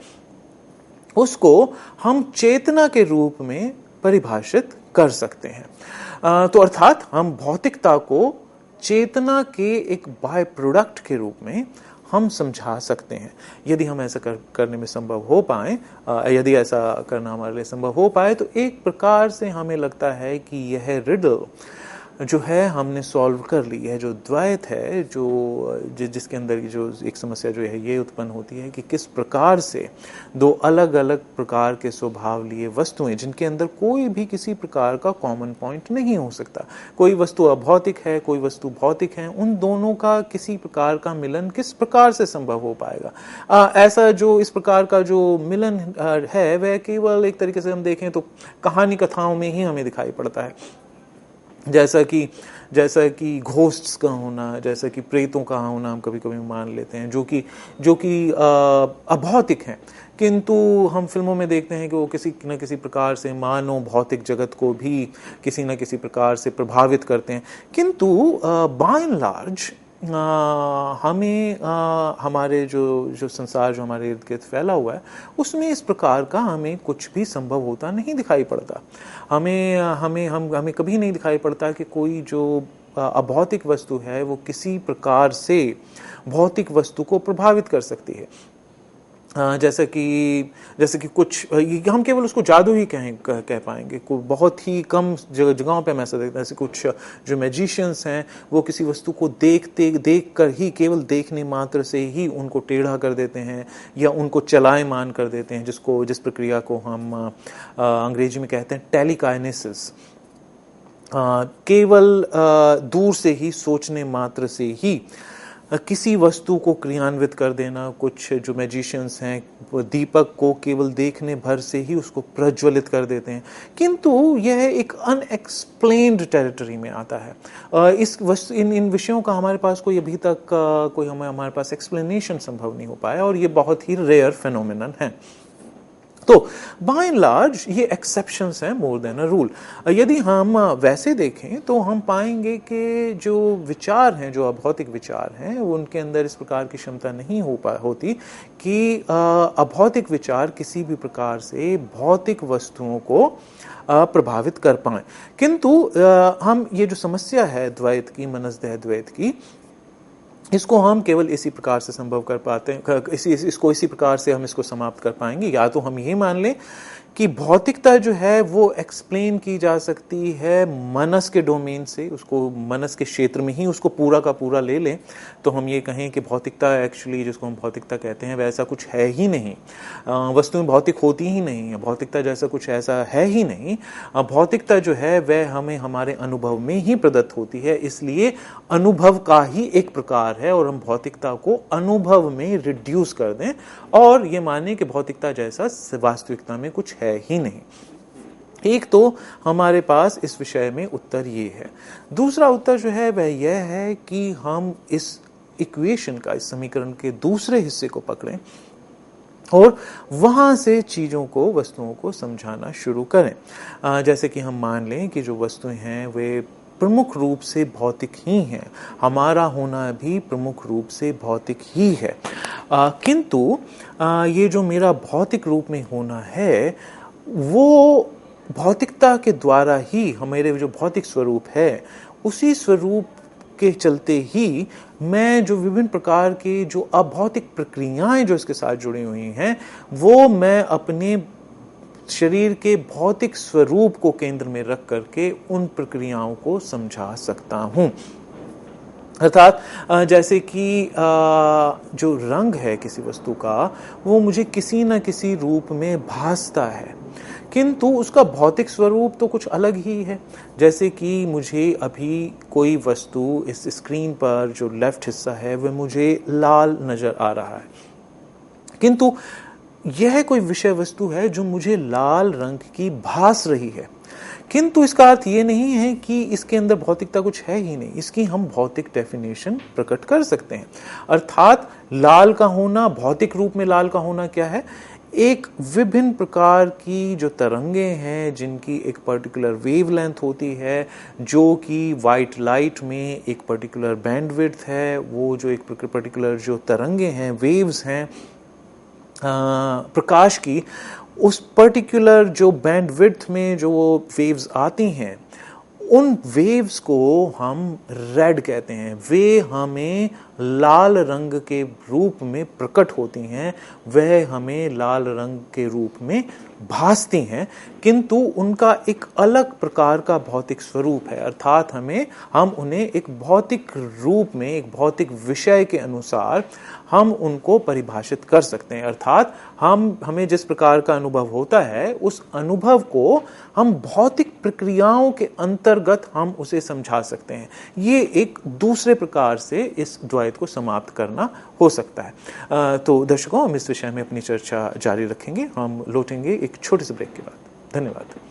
उसको हम चेतना के रूप में परिभाषित कर सकते हैं। तो अर्थात हम भौतिकता को चेतना के एक बाय प्रोडक्ट के रूप में हम समझा सकते हैं। यदि हम ऐसा करने में संभव हो पाए, यदि ऐसा करना हमारे लिए संभव हो पाए, तो एक प्रकार से हमें लगता है कि यह रिडल जो है हमने सॉल्व कर ली है। जो द्वैत है, जिसके अंदर जो एक समस्या जो है ये उत्पन्न होती है कि किस प्रकार से दो अलग अलग प्रकार के स्वभाव लिए वस्तुएं, जिनके अंदर कोई भी किसी प्रकार का कॉमन पॉइंट नहीं हो सकता, कोई वस्तु अभौतिक है, कोई वस्तु भौतिक है, उन दोनों का किसी प्रकार का मिलन किस प्रकार से संभव हो पाएगा। ऐसा जो इस प्रकार का जो मिलन है वह केवल एक तरीके से हम देखें तो कहानी कथाओं में ही हमें दिखाई पड़ता है, जैसा कि घोस्ट्स का होना, जैसा कि प्रेतों का होना हम कभी कभी मान लेते हैं, जो कि अभौतिक हैं, किंतु हम फिल्मों में देखते हैं कि वो किसी न किसी प्रकार से मानव भौतिक जगत को भी किसी न किसी प्रकार से प्रभावित करते हैं। किंतु बाय एंड लार्ज हमें हमारे जो संसार जो हमारे इर्द गिर्द फैला हुआ है उसमें इस प्रकार का हमें कुछ भी संभव होता नहीं दिखाई पड़ता। हमें कभी नहीं दिखाई पड़ता कि कोई जो अभौतिक वस्तु है वो किसी प्रकार से भौतिक वस्तु को प्रभावित कर सकती है। जैसे कि कुछ हम केवल उसको जादू ही कह पाएंगे। बहुत ही कम जगहों पे हम ऐसा देखते हैं, जैसे कुछ जो मैजिशियंस हैं वो किसी वस्तु को देख कर ही, केवल देखने मात्र से ही उनको टेढ़ा कर देते हैं या उनको चलायमान कर देते हैं, जिस प्रक्रिया को हम अंग्रेजी में कहते हैं टेलीकाइनेसिस। केवल दूर से ही, सोचने मात्र से ही किसी वस्तु को क्रियान्वित कर देना। कुछ जो मैजिशियंस हैं दीपक को केवल देखने भर से ही उसको प्रज्वलित कर देते हैं, किंतु यह एक अनएक्सप्लेन्ड टेरिटरी में आता है। इन विषयों का हमारे पास कोई अभी तक हमारे पास एक्सप्लेनेशन संभव नहीं हो पाया, और ये बहुत ही रेयर फेनोमेनन है। तो बाय एंड लार्ज ये एक्सेप्शंस हैं मोर देन अ रूल। यदि हम वैसे देखें तो हम पाएंगे कि जो विचार हैं, जो अभौतिक विचार हैं, उनके अंदर इस प्रकार की क्षमता नहीं होती कि अभौतिक विचार किसी भी प्रकार से भौतिक वस्तुओं को प्रभावित कर पाएं। किंतु हम ये जो समस्या है द्वैत की, मनसदेह द्वैत की, इसको हम केवल इसी प्रकार से संभव कर पाते हैं, इसको इसी प्रकार से हम इसको समाप्त कर पाएंगे। या तो हम ये मान लें कि भौतिकता जो है वो एक्सप्लेन की जा सकती है मनस के डोमेन से, उसको मनस के क्षेत्र में ही उसको पूरा का पूरा ले लें, तो हम ये कहें कि भौतिकता एक्चुअली, जिसको हम भौतिकता कहते हैं, वैसा कुछ है ही नहीं। वस्तुएं भौतिक होती ही नहीं है, भौतिकता जैसा कुछ ऐसा है ही नहीं। भौतिकता जो है वह हमें हमारे अनुभव में ही प्रदत्त होती है, इसलिए अनुभव का ही एक प्रकार है, और हम भौतिकता को अनुभव में रिड्यूस कर दें और ये माने कि भौतिकता जैसा वास्तविकता में कुछ है ही नहीं। एक तो हमारे पास इस विषय में उत्तर ये है। दूसरा उत्तर जो है वह यह है कि हम इस इक्वेशन का, इस समीकरण के दूसरे हिस्से को पकड़ें और वहां से चीजों को, वस्तुओं को समझाना शुरू करें। जैसे कि हम मान लें कि जो वस्तुएं हैं वे प्रमुख रूप से भौतिक ही हैं, हमारा होना भी प्रमुख रूप से भौतिक ही है, किंतु ये जो मेरा भौतिक रूप में होना है वो भौतिकता के द्वारा ही, हमारे जो भौतिक स्वरूप है उसी स्वरूप के चलते ही मैं जो विभिन्न प्रकार के जो अभौतिक प्रक्रियाएं जो इसके साथ जुड़ी हुई हैं वो मैं अपने शरीर के भौतिक स्वरूप को केंद्र में रख करके उन प्रक्रियाओं को समझा सकता हूं। अर्थात जैसे कि जो रंग है किसी वस्तु का वो मुझे किसी न किसी रूप में भासता है, किंतु उसका भौतिक स्वरूप तो कुछ अलग ही है। जैसे कि मुझे अभी कोई वस्तु इस स्क्रीन पर जो लेफ्ट हिस्सा है वह मुझे लाल नजर आ रहा है, किंतु यह कोई विषय वस्तु है जो मुझे लाल रंग की भास रही है, किंतु इसका अर्थ ये नहीं है कि इसके अंदर भौतिकता कुछ है ही नहीं। इसकी हम भौतिक डेफिनेशन प्रकट कर सकते हैं। अर्थात लाल का होना, भौतिक रूप में लाल का होना क्या है? एक विभिन्न प्रकार की जो तरंगे हैं जिनकी एक पर्टिकुलर वेवलेंथ होती है, जो कि वाइट लाइट में एक पर्टिकुलर बैंडविड्थ है, वो जो एक पर्टिकुलर जो तरंगे हैं, वेव्स हैं प्रकाश की, उस पर्टिकुलर जो बैंडविड्थ में जो वेव्स आती हैं उन वेव्स को हम रेड कहते हैं। वे हमें लाल रंग के रूप में प्रकट होती हैं, वह हमें लाल रंग के रूप में भासती हैं, किंतु उनका एक अलग प्रकार का भौतिक स्वरूप है। अर्थात हम उन्हें एक भौतिक रूप में, एक भौतिक विषय के अनुसार हम उनको परिभाषित कर सकते हैं। अर्थात हमें जिस प्रकार का अनुभव होता है उस अनुभव को हम भौतिक प्रक्रियाओं के अंतर्गत हम उसे समझा सकते हैं। ये एक दूसरे प्रकार से इस द्वैत को समाप्त करना हो सकता है। तो दर्शकों, हम इस विषय में अपनी चर्चा जारी रखेंगे। हम लौटेंगे एक छोटे से ब्रेक के बाद। धन्यवाद।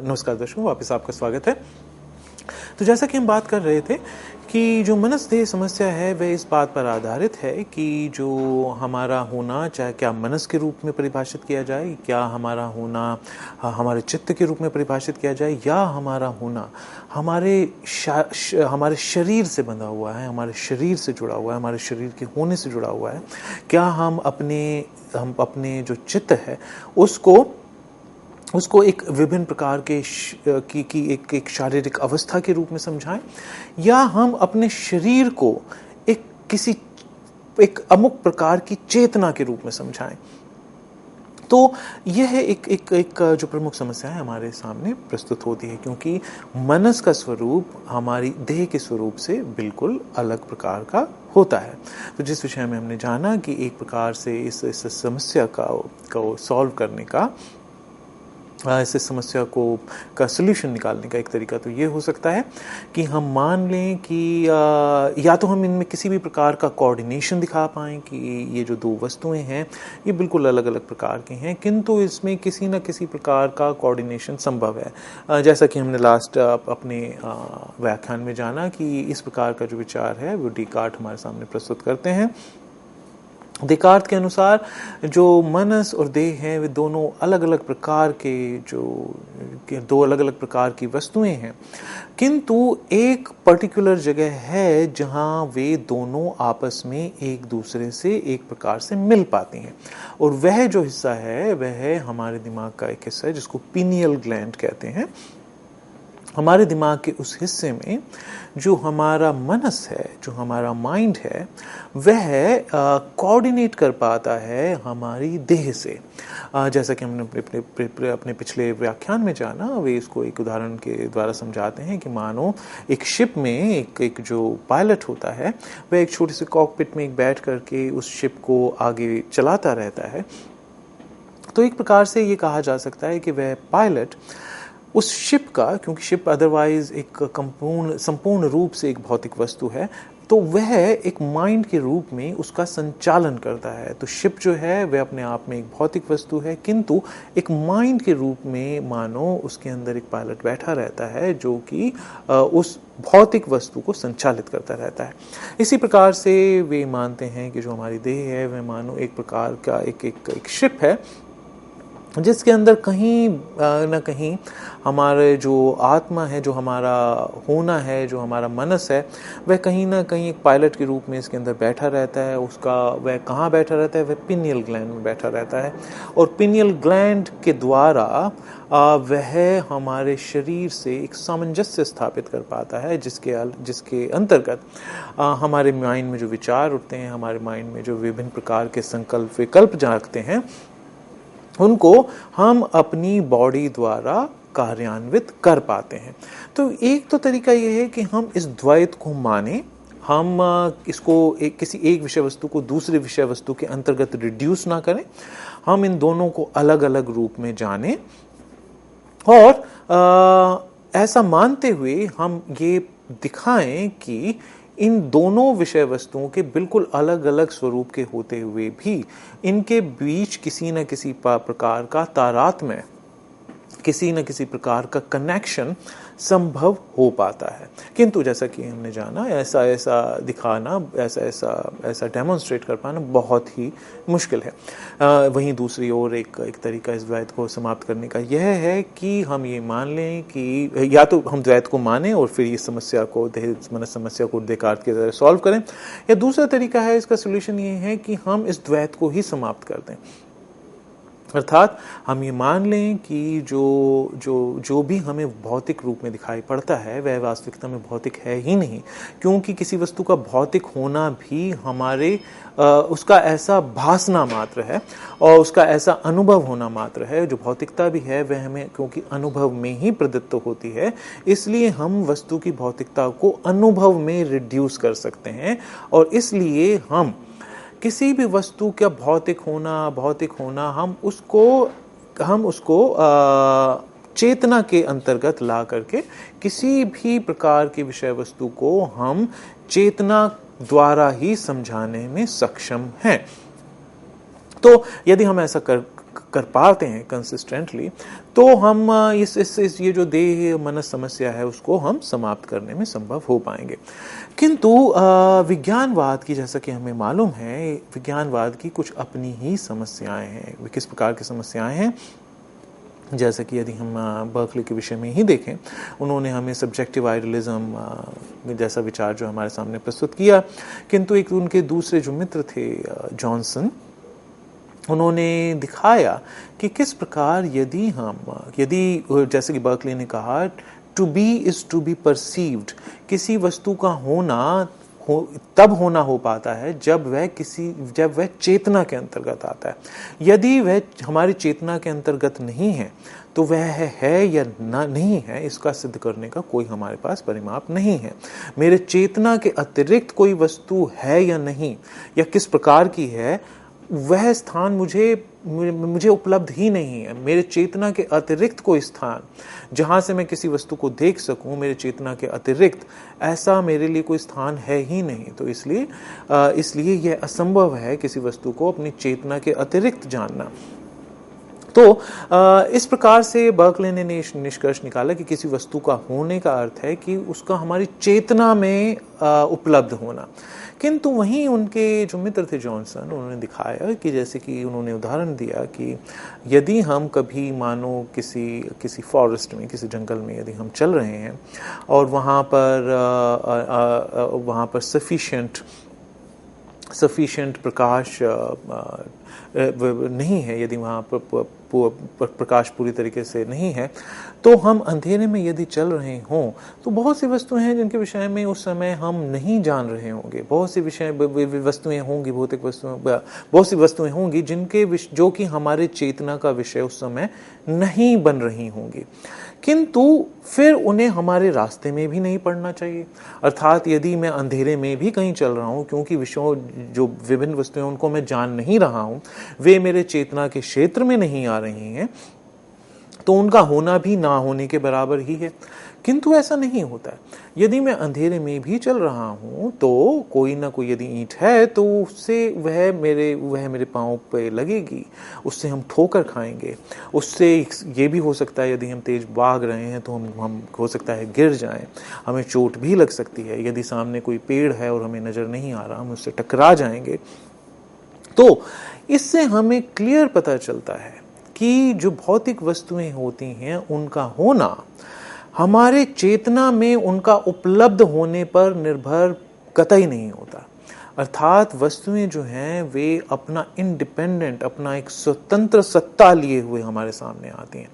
नमस्कार दर्शकों, वापस आपका स्वागत है। तो जैसा कि हम बात कर रहे थे कि जो मनसदेह समस्या है वह इस बात पर आधारित है कि जो हमारा होना, चाहे क्या मनस के रूप में परिभाषित किया जाए, क्या हमारा होना हमारे चित्त के रूप में परिभाषित किया जाए, या हमारा होना हमारे शरीर से बंधा हुआ है, हमारे शरीर से जुड़ा हुआ है, हमारे शरीर के होने से जुड़ा हुआ है। क्या हम अपने जो चित्त है उसको उसको एक विभिन्न प्रकार के की एक शारीरिक अवस्था के रूप में समझाएं, या हम अपने शरीर को एक अमुक प्रकार की चेतना के रूप में समझाएं। तो यह एक जो प्रमुख समस्या है हमारे सामने प्रस्तुत होती है, क्योंकि मनस का स्वरूप हमारी देह के स्वरूप से बिल्कुल अलग प्रकार का होता है। तो जिस विषय में हमने जाना कि एक प्रकार से इस समस्या को सॉल्व करने का, इस समस्या का सलूशन निकालने का एक तरीका तो ये हो सकता है कि हम मान लें कि या तो हम इनमें किसी भी प्रकार का कोऑर्डिनेशन दिखा पाएँ कि ये जो दो वस्तुएं हैं ये बिल्कुल अलग अलग प्रकार की हैं, किंतु इसमें किसी न किसी प्रकार का कोऑर्डिनेशन संभव है। जैसा कि हमने लास्ट अपने व्याख्यान में जाना कि इस प्रकार का जो विचार है वो डिकार्ट हमारे सामने प्रस्तुत करते हैं। डिकार्ट के अनुसार जो मनस और देह हैं वे दोनों अलग अलग प्रकार के दो अलग अलग प्रकार की वस्तुएं हैं, किंतु एक पर्टिकुलर जगह है जहां वे दोनों आपस में एक दूसरे से एक प्रकार से मिल पाती हैं, और वह जो हिस्सा है वह हमारे दिमाग का एक हिस्सा है जिसको पीनियल ग्लैंड कहते हैं। हमारे दिमाग के उस हिस्से में जो हमारा मनस है, जो हमारा माइंड है, वह कोऑर्डिनेट कर पाता है हमारी देह से। जैसा कि हमने अपने पिछले व्याख्यान में जाना, वे इसको एक उदाहरण के द्वारा समझाते हैं कि मानो एक शिप में एक जो पायलट होता है वह एक छोटे से कॉकपिट में बैठ करके उस शिप को आगे चलाता रहता है। तो एक प्रकार से ये कहा जा सकता है कि वह पायलट उस शिप का, क्योंकि शिप अदरवाइज एक संपूर्ण रूप से एक भौतिक वस्तु है, तो वह एक माइंड के रूप में उसका संचालन करता है। तो शिप जो है वह अपने आप में एक भौतिक वस्तु है, किंतु एक माइंड के रूप में मानो उसके अंदर एक पायलट बैठा रहता है जो कि उस भौतिक वस्तु को संचालित करता रहता है। इसी प्रकार से वे मानते हैं कि जो हमारी देह है वह मानो एक प्रकार का एक शिप है जिसके अंदर कहीं न कहीं हमारे जो आत्मा है, जो हमारा होना है, जो हमारा मनस है, वह कहीं ना कहीं एक पायलट के रूप में इसके अंदर बैठा रहता है। वह कहाँ बैठा रहता है? वह पिनियल ग्लैंड में बैठा रहता है, और पिनियल ग्लैंड के द्वारा वह हमारे शरीर से एक सामंजस्य स्थापित कर पाता है, जिसके अंतर्गत हमारे माइंड में जो विचार उठते हैं, हमारे माइंड में जो विभिन्न प्रकार के विकल्प जागते हैं, उनको हम अपनी बॉडी द्वारा कार्यान्वित कर पाते हैं। तो एक तो तरीका यह है कि हम इस द्वैत को माने, हम इसको किसी एक विषय वस्तु को दूसरे विषय वस्तु के अंतर्गत रिड्यूस ना करें, हम इन दोनों को अलग अलग रूप में जानें, और ऐसा मानते हुए हम ये दिखाएं कि इन दोनों विषय वस्तुओं के बिल्कुल अलग अलग स्वरूप के होते हुए भी इनके बीच किसी न किसी प्रकार का तारतम्य, किसी न किसी प्रकार का कनेक्शन संभव हो पाता है। किंतु जैसा कि हमने जाना, ऐसा दिखाना, ऐसा डेमोन्स्ट्रेट कर पाना बहुत ही मुश्किल है। वहीं दूसरी ओर एक तरीका इस द्वैत को समाप्त करने का यह है कि हम ये मान लें कि या तो हम द्वैत को मानें और फिर इस समस्या को, मनस समस्या को डिकार्ट के जरिए सॉल्व करें, या दूसरा तरीका है, इसका सोल्यूशन ये है कि हम इस द्वैत को ही समाप्त कर दें। अर्थात हम ये मान लें कि जो भी हमें भौतिक रूप में दिखाई पड़ता है वह वास्तविकता में भौतिक है ही नहीं, क्योंकि किसी वस्तु का भौतिक होना भी हमारे उसका ऐसा भासना मात्र है और उसका ऐसा अनुभव होना मात्र है। जो भौतिकता भी है वह हमें क्योंकि अनुभव में ही प्रदत्त होती है, इसलिए हम वस्तु की भौतिकता को अनुभव में रिड्यूस कर सकते हैं, और इसलिए हम किसी भी वस्तु का भौतिक होना हम उसको चेतना के अंतर्गत ला करके किसी भी प्रकार की विषय वस्तु को हम चेतना द्वारा ही समझाने में सक्षम हैं। तो यदि हम ऐसा कर पाते हैं कंसिस्टेंटली, तो हम इस ये जो देह मनस समस्या है उसको हम समाप्त करने में संभव हो पाएंगे। किंतु विज्ञानवाद की, जैसा कि हमें मालूम है, विज्ञानवाद की कुछ अपनी ही समस्याएं हैं। वे किस प्रकार की समस्याएं हैं? जैसे कि यदि हम बर्कली के विषय में ही देखें, उन्होंने हमें सब्जेक्टिव आइडियलिज्म जैसा विचार जो हमारे सामने प्रस्तुत किया, किंतु एक उनके दूसरे जो मित्र थे जॉनसन, उन्होंने दिखाया कि किस प्रकार यदि जैसे कि बर्कले ने कहा, to be is to be perceived, किसी वस्तु का तब होना हो पाता है जब वह चेतना के अंतर्गत आता है। यदि वह हमारी चेतना के अंतर्गत नहीं है तो वह है या नहीं है, इसका सिद्ध करने का कोई हमारे पास परिमाप नहीं है। मेरे चेतना के अतिरिक्त कोई वस्तु है या नहीं, या किस प्रकार की है, वह स्थान मुझे उपलब्ध ही नहीं है। मेरे चेतना के अतिरिक्त कोई स्थान जहां से मैं किसी वस्तु को देख सकूं, मेरे चेतना के अतिरिक्त ऐसा मेरे लिए कोई स्थान है ही नहीं। तो इसलिए यह असंभव है किसी वस्तु को अपनी चेतना के अतिरिक्त जानना। तो इस प्रकार से बर्कले ने निष्कर्ष निकाला कि किसी वस्तु का होने का अर्थ है कि उसका हमारी चेतना में उपलब्ध होना। किंतु वहीं उनके जो मित्र थे जॉनसन, उन्होंने दिखाया कि जैसे कि उन्होंने उदाहरण दिया कि यदि हम कभी मानो किसी फॉरेस्ट में, किसी जंगल में यदि हम चल रहे हैं और वहाँ पर सफिशिएंट प्रकाश नहीं है, यदि वहाँ पर प्रकाश पूरी तरीके से नहीं है, तो हम अंधेरे में यदि चल रहे हों तो बहुत सी वस्तुएं हैं जिनके विषय में उस समय हम नहीं जान रहे होंगे। बहुत सी वस्तुएं होंगी, भौतिक वस्तुएं, बहुत सी वस्तुएं होंगी जो कि हमारे चेतना का विषय उस समय नहीं बन रही होंगी, किंतु फिर उन्हें हमारे रास्ते में भी नहीं पड़ना चाहिए। अर्थात यदि मैं अंधेरे में भी कहीं चल रहा हूं, क्योंकि विषयों जो विभिन्न वस्तुएं उनको मैं जान नहीं रहा हूं, वे मेरे चेतना के क्षेत्र में नहीं आ रही हैं, तो उनका होना भी ना होने के बराबर ही है। किंतु ऐसा नहीं होता है। यदि मैं अंधेरे में भी चल रहा हूं तो कोई ना कोई यदि ईंट है तो उससे वह मेरे पांव पे लगेगी, उससे हम ठोकर खाएंगे। उससे ये भी हो सकता है यदि हम तेज भाग रहे हैं तो हम हो सकता है गिर जाएं, हमें चोट भी लग सकती है। यदि सामने कोई पेड़ है और हमें नजर नहीं आ रहा, हम उससे टकरा जाएंगे। तो इससे हमें क्लियर पता चलता है कि जो भौतिक वस्तुएं होती हैं उनका होना हमारे चेतना में उनका उपलब्ध होने पर निर्भर कतई नहीं होता। अर्थात वस्तुएं जो हैं वे अपना इंडिपेंडेंट, अपना एक स्वतंत्र सत्ता लिए हुए हमारे सामने आती हैं।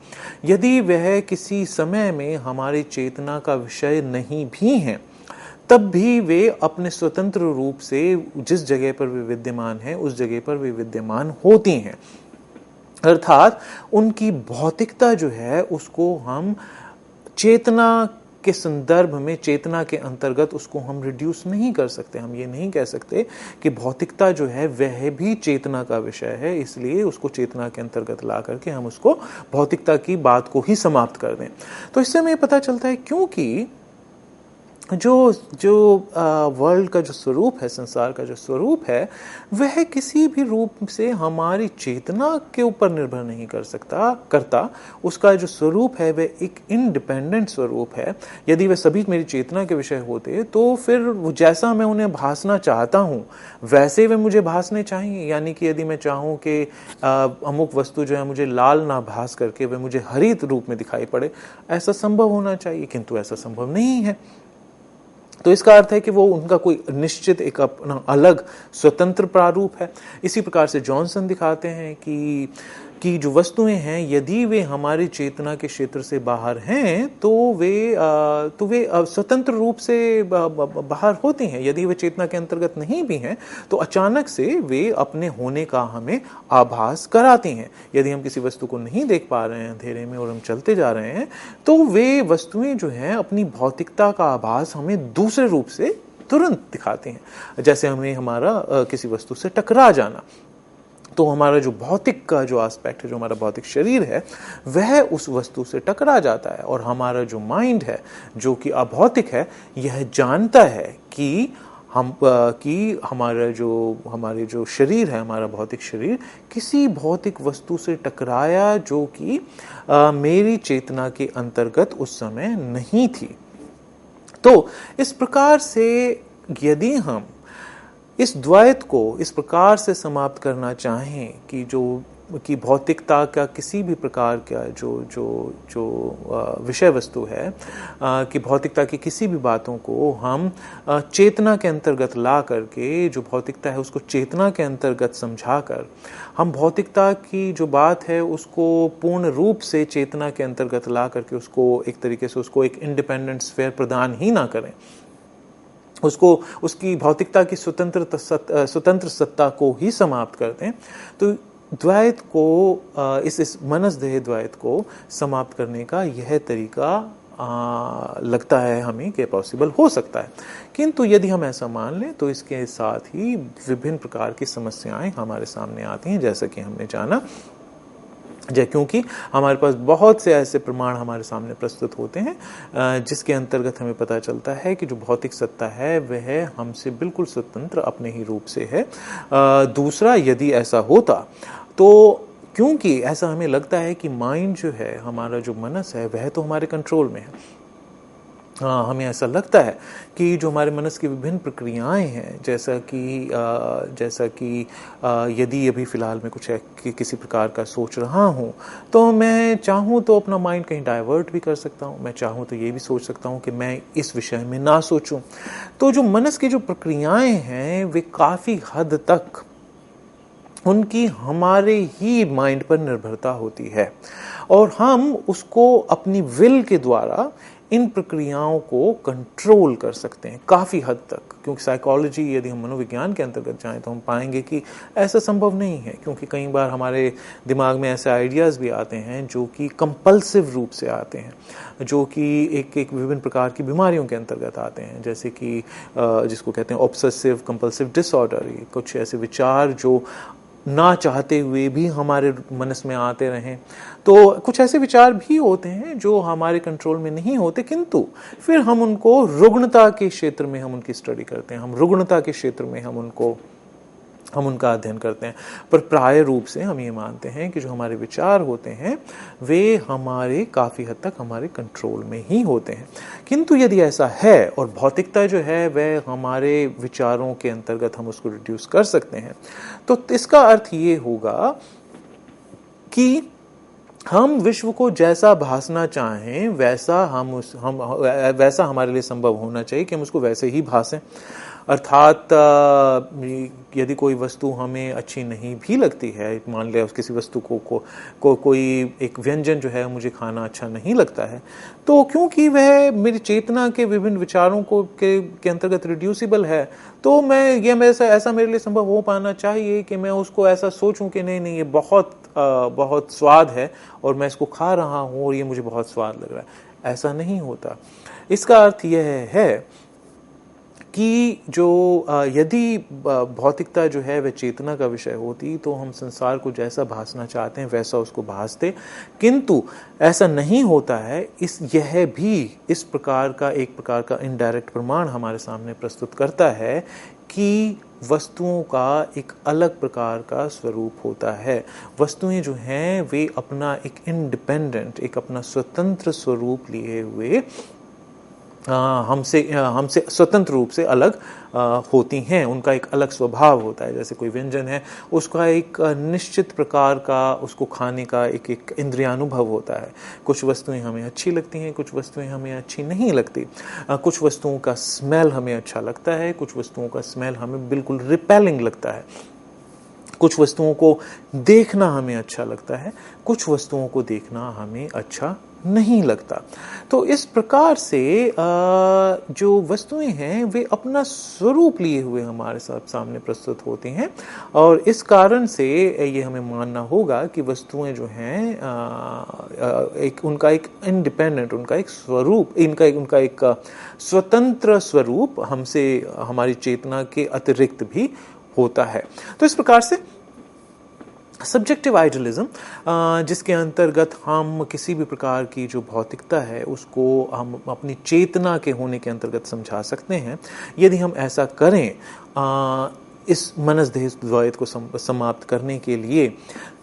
यदि वह किसी समय में हमारी चेतना का विषय नहीं भी हैं, तब भी वे अपने स्वतंत्र रूप से जिस जगह पर वे विद्यमान हैं उस जगह पर वे विद्यमान होती हैं। अर्थात उनकी भौतिकता जो है उसको हम चेतना के संदर्भ में, चेतना के अंतर्गत उसको हम रिड्यूस नहीं कर सकते। हम ये नहीं कह सकते कि भौतिकता जो है वह भी चेतना का विषय है, इसलिए उसको चेतना के अंतर्गत ला करके हम उसको भौतिकता की बात को ही समाप्त कर दें। तो इससे हमें पता चलता है क्योंकि जो वर्ल्ड का जो स्वरूप है, संसार का जो स्वरूप है, वह किसी भी रूप से हमारी चेतना के ऊपर निर्भर नहीं करता। उसका जो स्वरूप है वह एक इंडिपेंडेंट स्वरूप है। यदि वह सभी मेरी चेतना के विषय होते तो फिर जैसा मैं उन्हें भासना चाहता हूँ वैसे वे मुझे भासने चाहिए। यानी कि यदि मैं चाहूँ कि अमुक वस्तु जो है मुझे लाल ना भास करके वह मुझे हरित रूप में दिखाई पड़े, ऐसा संभव होना चाहिए, किंतु ऐसा संभव नहीं है। तो इसका अर्थ है कि वो उनका कोई निश्चित एक अपना अलग स्वतंत्र प्रारूप है। इसी प्रकार से जॉनसन दिखाते हैं कि जो वस्तुएं हैं यदि वे हमारी चेतना के क्षेत्र से बाहर हैं तो वे स्वतंत्र रूप से बाहर होती हैं। यदि वे चेतना के अंतर्गत नहीं भी हैं तो अचानक से वे अपने होने का हमें आभास कराती हैं। यदि हम किसी वस्तु को नहीं देख पा रहे हैं अंधेरे में और हम चलते जा रहे हैं तो वे वस्तुएं जो हैं अपनी भौतिकता का आभास हमें दूसरे रूप से तुरंत दिखाती हैं। जैसे हमें हमारा किसी वस्तु से टकरा जाना, तो हमारा जो भौतिक का जो एस्पेक्ट है, जो हमारा भौतिक शरीर है, वह उस वस्तु से टकरा जाता है। और हमारा जो माइंड है जो कि अभौतिक है, यह जानता है कि हमारे जो शरीर है, हमारा भौतिक शरीर किसी भौतिक वस्तु से टकराया जो कि मेरी चेतना के अंतर्गत उस समय नहीं थी। तो इस प्रकार से यदि हम इस द्वैत को इस प्रकार से समाप्त करना चाहें कि जो की भौतिकता का किसी भी प्रकार का जो विषय वस्तु है, कि भौतिकता की किसी भी बातों को हम चेतना के अंतर्गत ला करके, जो भौतिकता है उसको चेतना के अंतर्गत समझाकर हम भौतिकता की जो बात है उसको पूर्ण रूप से चेतना के अंतर्गत ला करके उसको एक तरीके से उसको एक इंडिपेंडेंट स्फीयर प्रदान ही ना करें, उसको उसकी भौतिकता की स्वतंत्र सत्ता को ही समाप्त कर दें, तो द्वैत को, इस मनसदेह द्वैत को समाप्त करने का यह तरीका लगता है हमें कि पॉसिबल हो सकता है। किंतु यदि हम ऐसा मान लें तो इसके साथ ही विभिन्न प्रकार की समस्याएं हमारे सामने आती हैं, जैसा कि हमने जाना, क्योंकि हमारे पास बहुत से ऐसे प्रमाण हमारे सामने प्रस्तुत होते हैं जिसके अंतर्गत हमें पता चलता है कि जो भौतिक सत्ता है वह हमसे बिल्कुल स्वतंत्र अपने ही रूप से है। दूसरा, यदि ऐसा होता तो, क्योंकि ऐसा हमें लगता है कि माइंड जो है, हमारा जो मनस है, वह तो हमारे कंट्रोल में है। हमें ऐसा लगता है कि जो हमारे मनस की विभिन्न प्रक्रियाएं हैं, जैसा कि यदि अभी फ़िलहाल मैं कुछ किसी प्रकार का सोच रहा हूँ तो मैं चाहूँ तो अपना माइंड कहीं डाइवर्ट भी कर सकता हूँ, मैं चाहूँ तो ये भी सोच सकता हूँ कि मैं इस विषय में ना सोचूं। तो जो मनस की जो प्रक्रियाएं हैं वे काफ़ी हद तक उनकी हमारे ही माइंड पर निर्भरता होती है और हम उसको अपनी विल के द्वारा इन प्रक्रियाओं को कंट्रोल कर सकते हैं काफ़ी हद तक। क्योंकि साइकोलॉजी, यदि हम मनोविज्ञान के अंतर्गत जाएं तो हम पाएंगे कि ऐसा संभव नहीं है, क्योंकि कई बार हमारे दिमाग में ऐसे आइडियाज़ भी आते हैं जो कि कंपल्सिव रूप से आते हैं, जो कि एक विभिन्न प्रकार की बीमारियों के अंतर्गत आते हैं, जैसे कि जिसको कहते हैं ऑब्सेसिव कंपल्सिव डिसऑर्डर। कुछ ऐसे विचार जो ना चाहते हुए भी हमारे मनस में आते रहें। तो कुछ ऐसे विचार भी होते हैं जो हमारे कंट्रोल में नहीं होते, किंतु फिर हम उनको रुग्णता के क्षेत्र में हम उनकी स्टडी करते हैं, हम रुग्णता के क्षेत्र में हम उनका अध्ययन करते हैं। पर प्राय रूप से हम ये मानते हैं कि जो हमारे विचार होते हैं वे हमारे काफ़ी हद तक हमारे कंट्रोल में ही होते हैं। किंतु यदि ऐसा है और भौतिकता जो है वह हमारे विचारों के अंतर्गत हम उसको रिड्यूस कर सकते हैं, तो इसका अर्थ ये होगा कि हम विश्व को जैसा भासना चाहें वैसा वैसा हमारे लिए संभव होना चाहिए कि हम उसको वैसे ही भासें। अर्थात यदि कोई वस्तु हमें अच्छी नहीं भी लगती है, मान लिया किसी वस्तु को कोई एक व्यंजन जो है मुझे खाना अच्छा नहीं लगता है, तो क्योंकि वह मेरी चेतना के विभिन्न विचारों के अंतर्गत रिड्यूसिबल है, तो ऐसा मेरे लिए संभव हो पाना चाहिए कि मैं उसको ऐसा सोचूं कि नहीं ये बहुत स्वाद है और मैं इसको खा रहा हूँ और ये मुझे बहुत स्वाद लग रहा है। ऐसा नहीं होता। इसका अर्थ यह है कि जो यदि भौतिकता जो है वह चेतना का विषय होती तो हम संसार को जैसा भासना चाहते हैं वैसा उसको भासते, किंतु ऐसा नहीं होता है। यह भी इस प्रकार का इनडायरेक्ट प्रमाण हमारे सामने प्रस्तुत करता है कि वस्तुओं का एक अलग प्रकार का स्वरूप होता है। वस्तुएं जो हैं वे अपना एक इंडिपेंडेंट, एक अपना स्वतंत्र स्वरूप लिए हुए हमसे स्वतंत्र रूप से अलग होती हैं, उनका एक अलग स्वभाव होता है। जैसे कोई व्यंजन है, उसका एक निश्चित प्रकार का उसको खाने का एक इंद्रियानुभव होता है। कुछ वस्तुएं हमें अच्छी लगती हैं, कुछ वस्तुएं हमें अच्छी नहीं लगती। कुछ वस्तुओं का स्मेल हमें अच्छा लगता है, कुछ वस्तुओं का स्मेल हमें बिल्कुल रिपेलिंग लगता है। कुछ वस्तुओं को देखना हमें अच्छा लगता है, कुछ वस्तुओं को देखना हमें अच्छा नहीं लगता। तो इस प्रकार से जो वस्तुएं हैं वे अपना स्वरूप लिए हुए हमारे सामने प्रस्तुत होती हैं और इस कारण से ये हमें मानना होगा कि वस्तुएं जो हैं उनका एक इंडिपेंडेंट, उनका एक स्वरूप, उनका एक स्वतंत्र स्वरूप हमसे, हमारी चेतना के अतिरिक्त भी होता है। तो इस प्रकार से सब्जेक्टिव आइडियलिज्म, जिसके अंतर्गत हम किसी भी प्रकार की जो भौतिकता है उसको हम अपनी चेतना के होने के अंतर्गत समझा सकते हैं। यदि हम ऐसा करें इस मनसदेह द्वैत को समाप्त करने के लिए,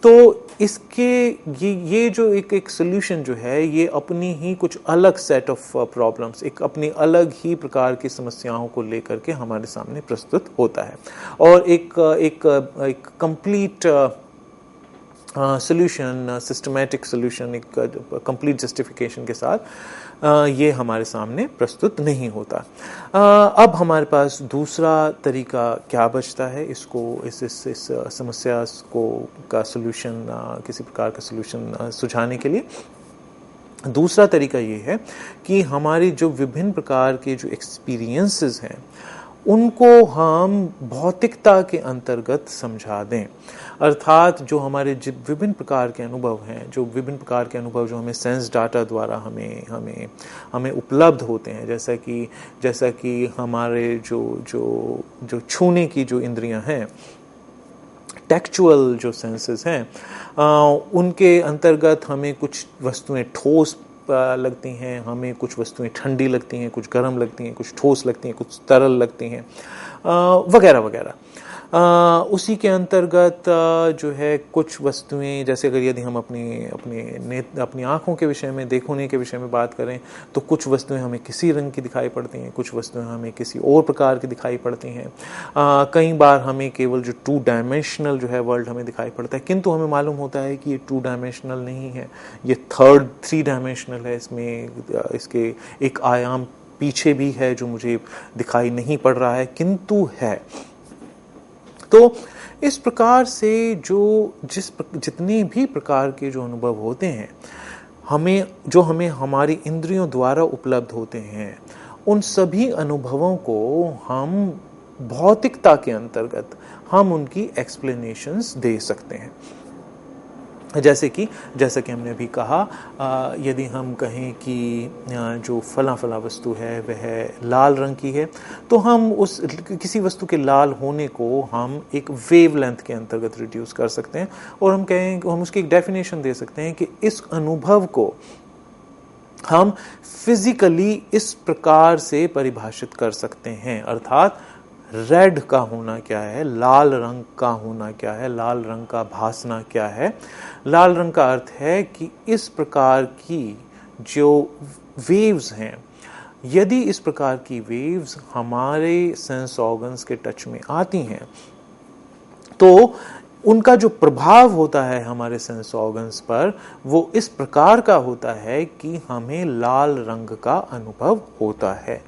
तो इसके ये जो एक सोल्यूशन जो है ये अपनी ही कुछ अलग सेट ऑफ प्रॉब्लम्स, एक अपनी अलग ही प्रकार की समस्याओं को लेकर के हमारे सामने प्रस्तुत होता है और एक कंप्लीट सोल्यूशन, सिस्टमैटिक सोल्यूशन, एक कंप्लीट जस्टिफिकेशन के साथ ये हमारे सामने प्रस्तुत नहीं होता। अब हमारे पास दूसरा तरीका क्या बचता है इसको इस समस्या को का सोल्यूशन, किसी प्रकार का सोल्यूशन सुझाने के लिए। दूसरा तरीका ये है कि हमारी जो विभिन्न प्रकार के जो एक्सपीरियंसेस हैं उनको हम भौतिकता के अंतर्गत समझा दें। अर्थात जो हमारे विभिन्न प्रकार के अनुभव हैं, जो विभिन्न प्रकार के अनुभव जो हमें सेंस डाटा द्वारा हमें उपलब्ध होते हैं, जैसा कि हमारे जो छूने की जो इंद्रियां हैं, टेक्चुअल जो सेंसेस हैं, उनके अंतर्गत हमें कुछ वस्तुएं ठोस लगती हैं, हमें कुछ वस्तुएं ठंडी लगती हैं, कुछ गर्म लगती हैं, कुछ ठोस लगती हैं, कुछ तरल लगती हैं, वगैरह वगैरह। उसी के अंतर्गत जो है कुछ वस्तुएं, जैसे अगर यदि हम अपनी आँखों के विषय में, देखने के विषय में बात करें तो कुछ वस्तुएं हमें किसी रंग की दिखाई पड़ती हैं, कुछ वस्तुएं हमें किसी और प्रकार की दिखाई पड़ती हैं। कई बार हमें केवल जो 2 डायमेंशनल जो है वर्ल्ड हमें दिखाई पड़ता है, किंतु हमें मालूम होता है कि ये 2 डायमेंशनल नहीं है, ये 3 डायमेंशनल है। इसके एक आयाम पीछे भी है जो मुझे दिखाई नहीं पड़ रहा है किंतु है। तो इस प्रकार से जितने भी प्रकार के जो अनुभव होते हैं हमें हमारी इंद्रियों द्वारा उपलब्ध होते हैं, उन सभी अनुभवों को हम भौतिकता के अंतर्गत हम उनकी एक्सप्लेनेशंस दे सकते हैं। जैसा कि हमने अभी कहा, यदि हम कहें कि जो फला वस्तु है वह लाल रंग की है, तो हम किसी वस्तु के लाल होने को हम एक वेवलेंथ के अंतर्गत रिड्यूस कर सकते हैं और हम उसकी एक डेफिनेशन दे सकते हैं कि इस अनुभव को हम फिजिकली इस प्रकार से परिभाषित कर सकते हैं। अर्थात रेड का होना क्या है, लाल रंग का होना क्या है, लाल रंग का भासना क्या है। लाल रंग का अर्थ है कि इस प्रकार की जो वेव्स हैं, यदि इस प्रकार की वेव्स हमारे सेंस ऑर्गन्स के टच में आती हैं तो उनका जो प्रभाव होता है हमारे सेंस ऑर्गन्स पर वो इस प्रकार का होता है कि हमें लाल रंग का अनुभव होता है।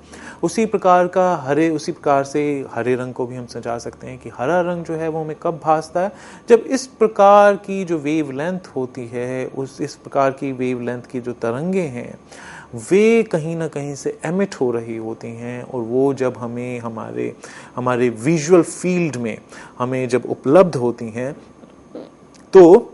उसी प्रकार से हरे रंग को भी हम समझा सकते हैं कि हरा रंग जो है वो हमें कब भासता है, जब इस प्रकार की जो वेवलेंथ होती है, इस प्रकार की वेवलेंथ की जो तरंगे हैं वे कहीं ना कहीं से एमिट हो रही होती हैं और वो जब हमें हमारे विजुअल फील्ड में हमें जब उपलब्ध होती हैं तो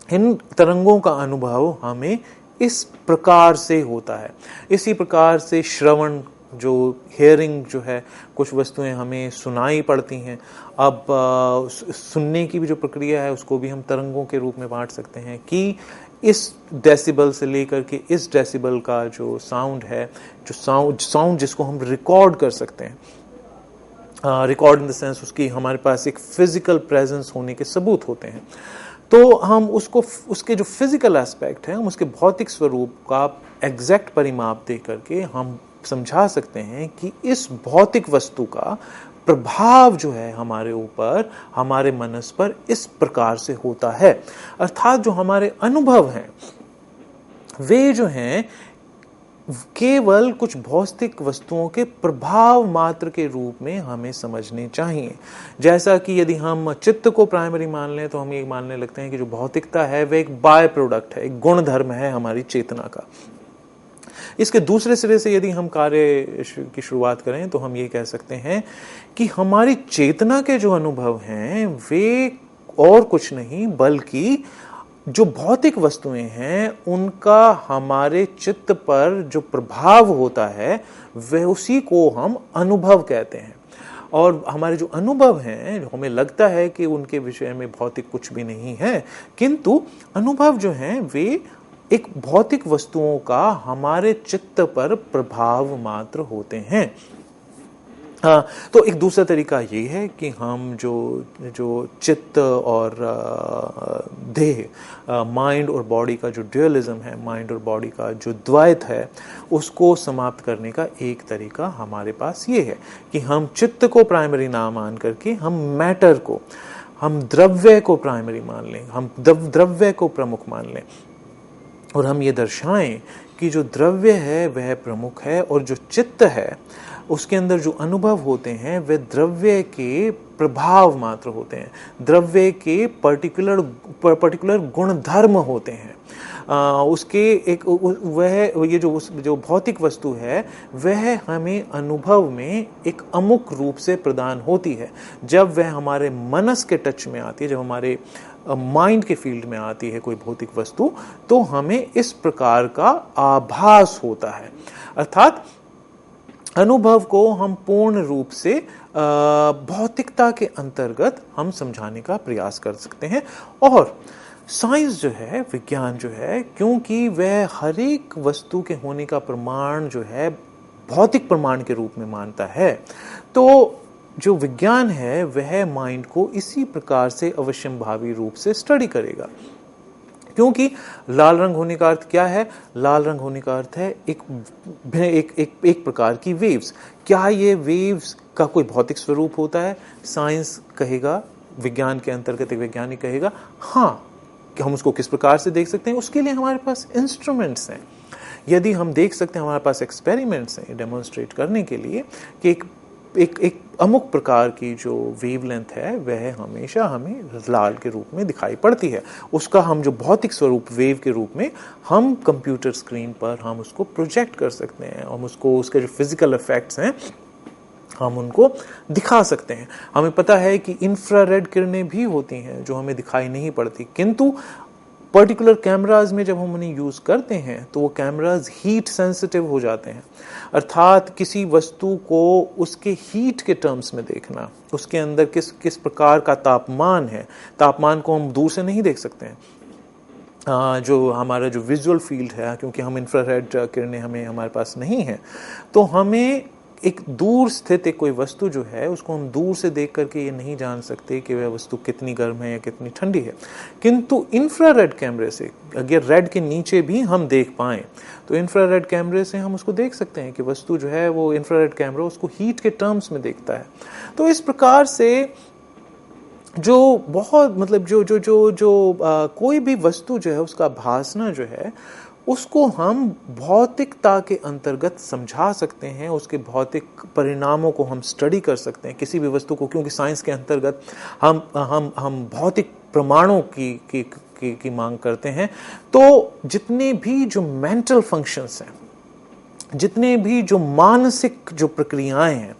इन तरंगों का अनुभव हमें इस प्रकार से होता है। इसी प्रकार से श्रवण, जो हेयरिंग जो है, कुछ वस्तुएं हमें सुनाई पड़ती हैं। अब सुनने की भी जो प्रक्रिया है उसको भी हम तरंगों के रूप में बांट सकते हैं कि इस डेसिबल से लेकर के इस डेसिबल का जो साउंड है, जो साउंड जिसको हम रिकॉर्ड कर सकते हैं, रिकॉर्ड इन द सेंस उसकी हमारे पास एक फिजिकल प्रेजेंस होने के सबूत होते हैं, तो हम उसके जो फिजिकल एस्पेक्ट है हम उसके भौतिक स्वरूप का एग्जैक्ट परिमाप दे करके हम समझा सकते हैं कि इस भौतिक वस्तु का प्रभाव जो है हमारे ऊपर, हमारे मनस पर इस प्रकार से होता है। अर्थात जो हमारे अनुभव हैं वे जो हैं केवल कुछ भौतिक वस्तुओं के प्रभाव मात्र के रूप में हमें समझने चाहिए। जैसा कि यदि हम चित्त को प्राइमरी मान लें तो हम ये मानने लगते हैं कि जो भौतिकता है वह एक बाय प्रोडक्ट है, एक गुण धर्म है हमारी चेतना का। इसके दूसरे सिरे से यदि हम कार्य की शुरुआत करें तो हम ये कह सकते हैं कि हमारी चेतना के जो अनुभव हैं वे और कुछ नहीं बल्कि जो भौतिक वस्तुएं हैं उनका हमारे चित्त पर जो प्रभाव होता है वह उसी को हम अनुभव कहते हैं। और हमारे जो अनुभव हैं, जो हमें लगता है कि उनके विषय में भौतिक कुछ भी नहीं है, किंतु अनुभव जो हैं वे एक भौतिक वस्तुओं का हमारे चित्त पर प्रभाव मात्र होते हैं। तो एक दूसरा तरीका ये है कि हम जो चित्त और देह, माइंड और बॉडी का जो ड्यूअलिज्म है, माइंड और बॉडी का जो द्वैत है, उसको समाप्त करने का एक तरीका हमारे पास ये है कि हम चित्त को प्राइमरी ना मान करके हम मैटर को, हम द्रव्य को प्राइमरी मान लें, हम द्रव्य को प्रमुख मान लें और हम ये दर्शाएं कि जो द्रव्य है वह प्रमुख है और जो चित्त है उसके अंदर जो अनुभव होते हैं वे द्रव्य के प्रभाव मात्र होते हैं, द्रव्य के पर्टिकुलर गुणधर्म होते हैं। उसके एक वह ये जो भौतिक वस्तु है वह हमें अनुभव में एक अमुक रूप से प्रदान होती है। जब वह हमारे मनस के टच में आती है, जब हमारे माइंड के फील्ड में आती है कोई भौतिक वस्तु, तो हमें इस प्रकार का आभास होता है। अर्थात अनुभव को हम पूर्ण रूप से भौतिकता के अंतर्गत हम समझाने का प्रयास कर सकते हैं। और साइंस जो है, विज्ञान जो है, क्योंकि वह हर एक वस्तु के होने का प्रमाण जो है भौतिक प्रमाण के रूप में मानता है, तो जो विज्ञान है वह माइंड को इसी प्रकार से अवश्यंभावी रूप से स्टडी करेगा। क्योंकि लाल रंग होने का अर्थ क्या है? लाल रंग होने का अर्थ है एक प्रकार की वेव्स। क्या ये वेव्स का कोई भौतिक स्वरूप होता है? साइंस कहेगा, विज्ञान के अंतर्गत एक वैज्ञानिक कहेगा हाँ। कि हम उसको किस प्रकार से देख सकते हैं? उसके लिए हमारे पास इंस्ट्रूमेंट्स हैं। यदि हम देख सकते हैं, हमारे पास एक्सपेरिमेंट्स हैं डेमोन्स्ट्रेट करने के लिए कि एक अमुक प्रकार की जो वेवलेंथ है वह हमेशा हमें लाल के रूप में दिखाई पड़ती है। उसका हम जो भौतिक स्वरूप वेव के रूप में हम कंप्यूटर स्क्रीन पर हम उसको प्रोजेक्ट कर सकते हैं, हम उसको उसके जो फिजिकल इफेक्ट्स हैं हम उनको दिखा सकते हैं। हमें पता है कि इंफ्रारेड किरणें भी होती हैं जो हमें दिखाई नहीं पड़ती, किंतु पर्टिकुलर कैमराज में जब हम उन्हें यूज करते हैं तो वो कैमराज हीट सेंसिटिव हो जाते हैं। अर्थात किसी वस्तु को उसके हीट के टर्म्स में देखना, उसके अंदर किस प्रकार का तापमान है, तापमान को हम दूर से नहीं देख सकते हैं। जो हमारा जो विजुअल फील्ड है, क्योंकि हम इंफ्रारेड किरणें हमारे पास नहीं है, तो हमें एक दूर स्थित एक कोई वस्तु जो है उसको हम दूर से देख करके ये नहीं जान सकते कि वह वस्तु कितनी गर्म है या कितनी ठंडी है। किंतु इंफ्रारेड कैमरे से अगर रेड के नीचे भी हम देख पाएं तो इंफ्रारेड कैमरे से हम उसको देख सकते हैं कि वस्तु जो है वो इंफ्रारेड कैमरा उसको हीट के टर्म्स में देखता है। तो इस प्रकार से जो बहुत मतलब जो कोई भी वस्तु जो है उसका भासना जो है उसको हम भौतिकता के अंतर्गत समझा सकते हैं, उसके भौतिक परिणामों को हम स्टडी कर सकते हैं किसी भी वस्तु को, क्योंकि साइंस के अंतर्गत हम भौतिक प्रमाणों की मांग करते हैं। तो जितने भी जो मेंटल फंक्शंस हैं, जितने भी जो मानसिक जो प्रक्रियाएं हैं,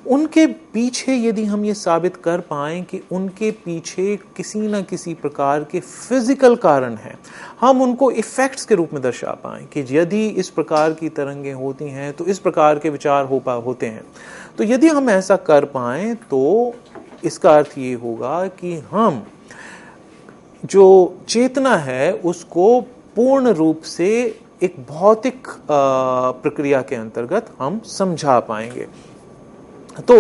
उनके पीछे यदि हम ये साबित कर पाएं कि उनके पीछे किसी न किसी प्रकार के फिजिकल कारण हैं, हम उनको इफेक्ट्स के रूप में दर्शा पाएं कि यदि इस प्रकार की तरंगें होती हैं तो इस प्रकार के विचार होते हैं, तो यदि हम ऐसा कर पाएं तो इसका अर्थ ये होगा कि हम जो चेतना है उसको पूर्ण रूप से एक भौतिक प्रक्रिया के अंतर्गत हम समझा पाएंगे। तो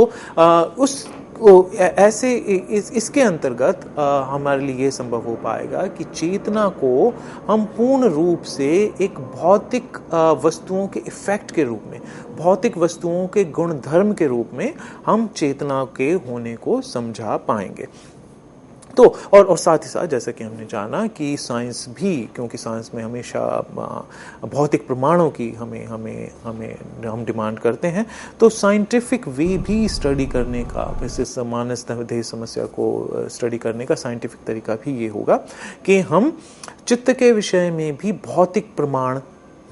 इसके अंतर्गत हमारे लिए ये संभव हो पाएगा कि चेतना को हम पूर्ण रूप से एक भौतिक वस्तुओं के इफेक्ट के रूप में, भौतिक वस्तुओं के गुणधर्म के रूप में हम चेतना के होने को समझा पाएंगे। तो और साथ ही साथ जैसा कि हमने जाना कि साइंस भी, क्योंकि साइंस में हमेशा भौतिक प्रमाणों की हम डिमांड करते हैं, तो साइंटिफिक वे भी स्टडी करने का, इस मानसदेह समस्या को स्टडी करने का साइंटिफिक तरीका भी ये होगा कि हम चित्त के विषय में भी भौतिक प्रमाण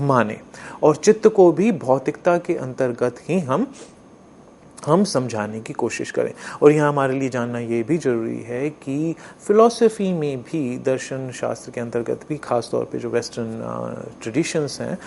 माने और चित्त को भी भौतिकता के अंतर्गत ही हम समझाने की कोशिश करें। और यहाँ हमारे लिए जानना ये भी जरूरी है कि फिलॉसफी में भी, दर्शन शास्त्र के अंतर्गत भी, खास तौर पे जो वेस्टर्न ट्रेडिशंस हैं,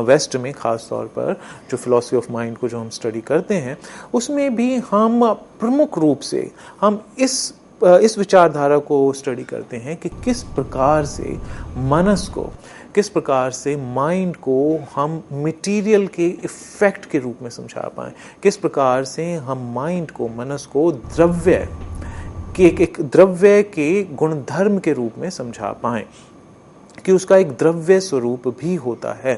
वेस्ट में खास तौर पर जो फिलॉसफी ऑफ माइंड को जो हम स्टडी करते हैं, उसमें भी हम प्रमुख रूप से हम इस विचारधारा को स्टडी करते हैं कि किस प्रकार से मनस को, किस प्रकार से माइंड को हम मटेरियल के इफेक्ट के रूप में समझा पाएं, किस प्रकार से हम माइंड को, मनस को द्रव्य के, एक द्रव्य के गुणधर्म के रूप में समझा पाएं। कि उसका एक द्रव्य स्वरूप भी होता है।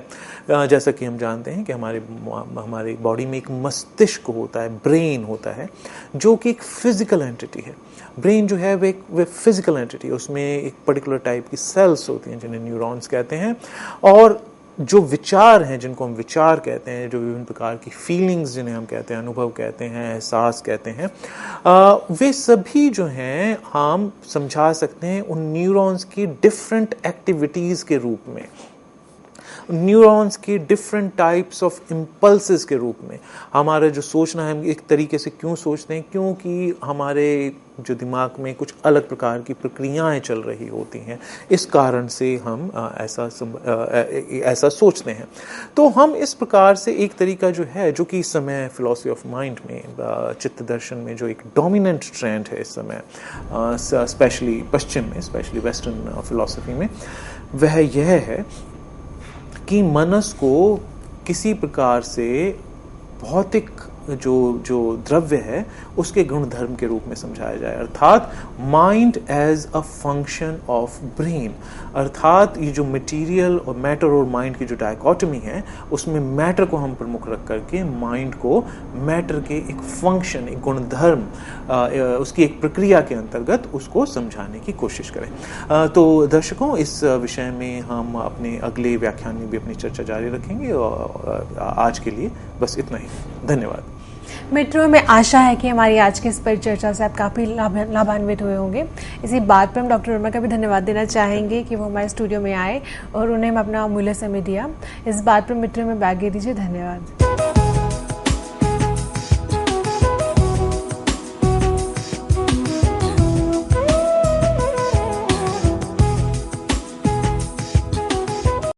जैसा कि हम जानते हैं कि हमारे बॉडी में एक मस्तिष्क होता है, ब्रेन होता है, जो कि एक फिजिकल एंटिटी है। ब्रेन जो है वे फिजिकल एंटिटी है, उसमें एक पर्टिकुलर टाइप की सेल्स होती हैं जिन्हें न्यूरॉन्स कहते हैं, और जो विचार हैं जिनको हम विचार कहते हैं, जो विभिन्न प्रकार की फीलिंग्स जिन्हें हम कहते हैं, अनुभव कहते हैं, एहसास कहते हैं, वे सभी जो हैं हम समझा सकते हैं उन न्यूरॉन्स की डिफरेंट एक्टिविटीज़ के रूप में, न्यूरॉन्स की डिफरेंट टाइप्स ऑफ इम्पल्सेस के रूप में। हमारा जो सोचना है, हम एक तरीके से क्यों सोचते हैं, क्योंकि हमारे जो दिमाग में कुछ अलग प्रकार की प्रक्रियाएं चल रही होती हैं, इस कारण से हम ऐसा सोचते हैं। तो हम इस प्रकार से एक तरीका जो है, जो कि इस समय फिलॉसफी ऑफ माइंड में, चित्त दर्शन में जो एक डोमिनेंट ट्रेंड है इस समय, स्पेशली पश्चिम में, स्पेशली वेस्टर्न फिलॉसफी में, वह यह है कि मनस को किसी प्रकार से भौतिक जो द्रव्य है उसके गुणधर्म के रूप में समझाया जाए, अर्थात mind as a function of brain. अर्थात ये जो मटेरियल और मैटर और माइंड की जो डायकोटमी है, उसमें मैटर को हम प्रमुख रख करके माइंड को मैटर के एक फंक्शन, एक गुणधर्म, उसकी एक प्रक्रिया के अंतर्गत उसको समझाने की कोशिश करें। तो दर्शकों, इस विषय में हम अपने अगले व्याख्यान में भी अपनी चर्चा जारी रखेंगे, और आज के लिए बस इतना ही। धन्यवाद मित्रों, हमें आशा है कि हमारी आज की इस पर चर्चा से आप काफ़ी लाभान्वित हुए होंगे। इसी बात पर हम डॉक्टर वर्मा का भी धन्यवाद देना चाहेंगे कि वो हमारे स्टूडियो में आए और उन्हें अपना अमूल्य समय दिया। इस बात पर मित्रों में बैग दे दीजिए। धन्यवाद।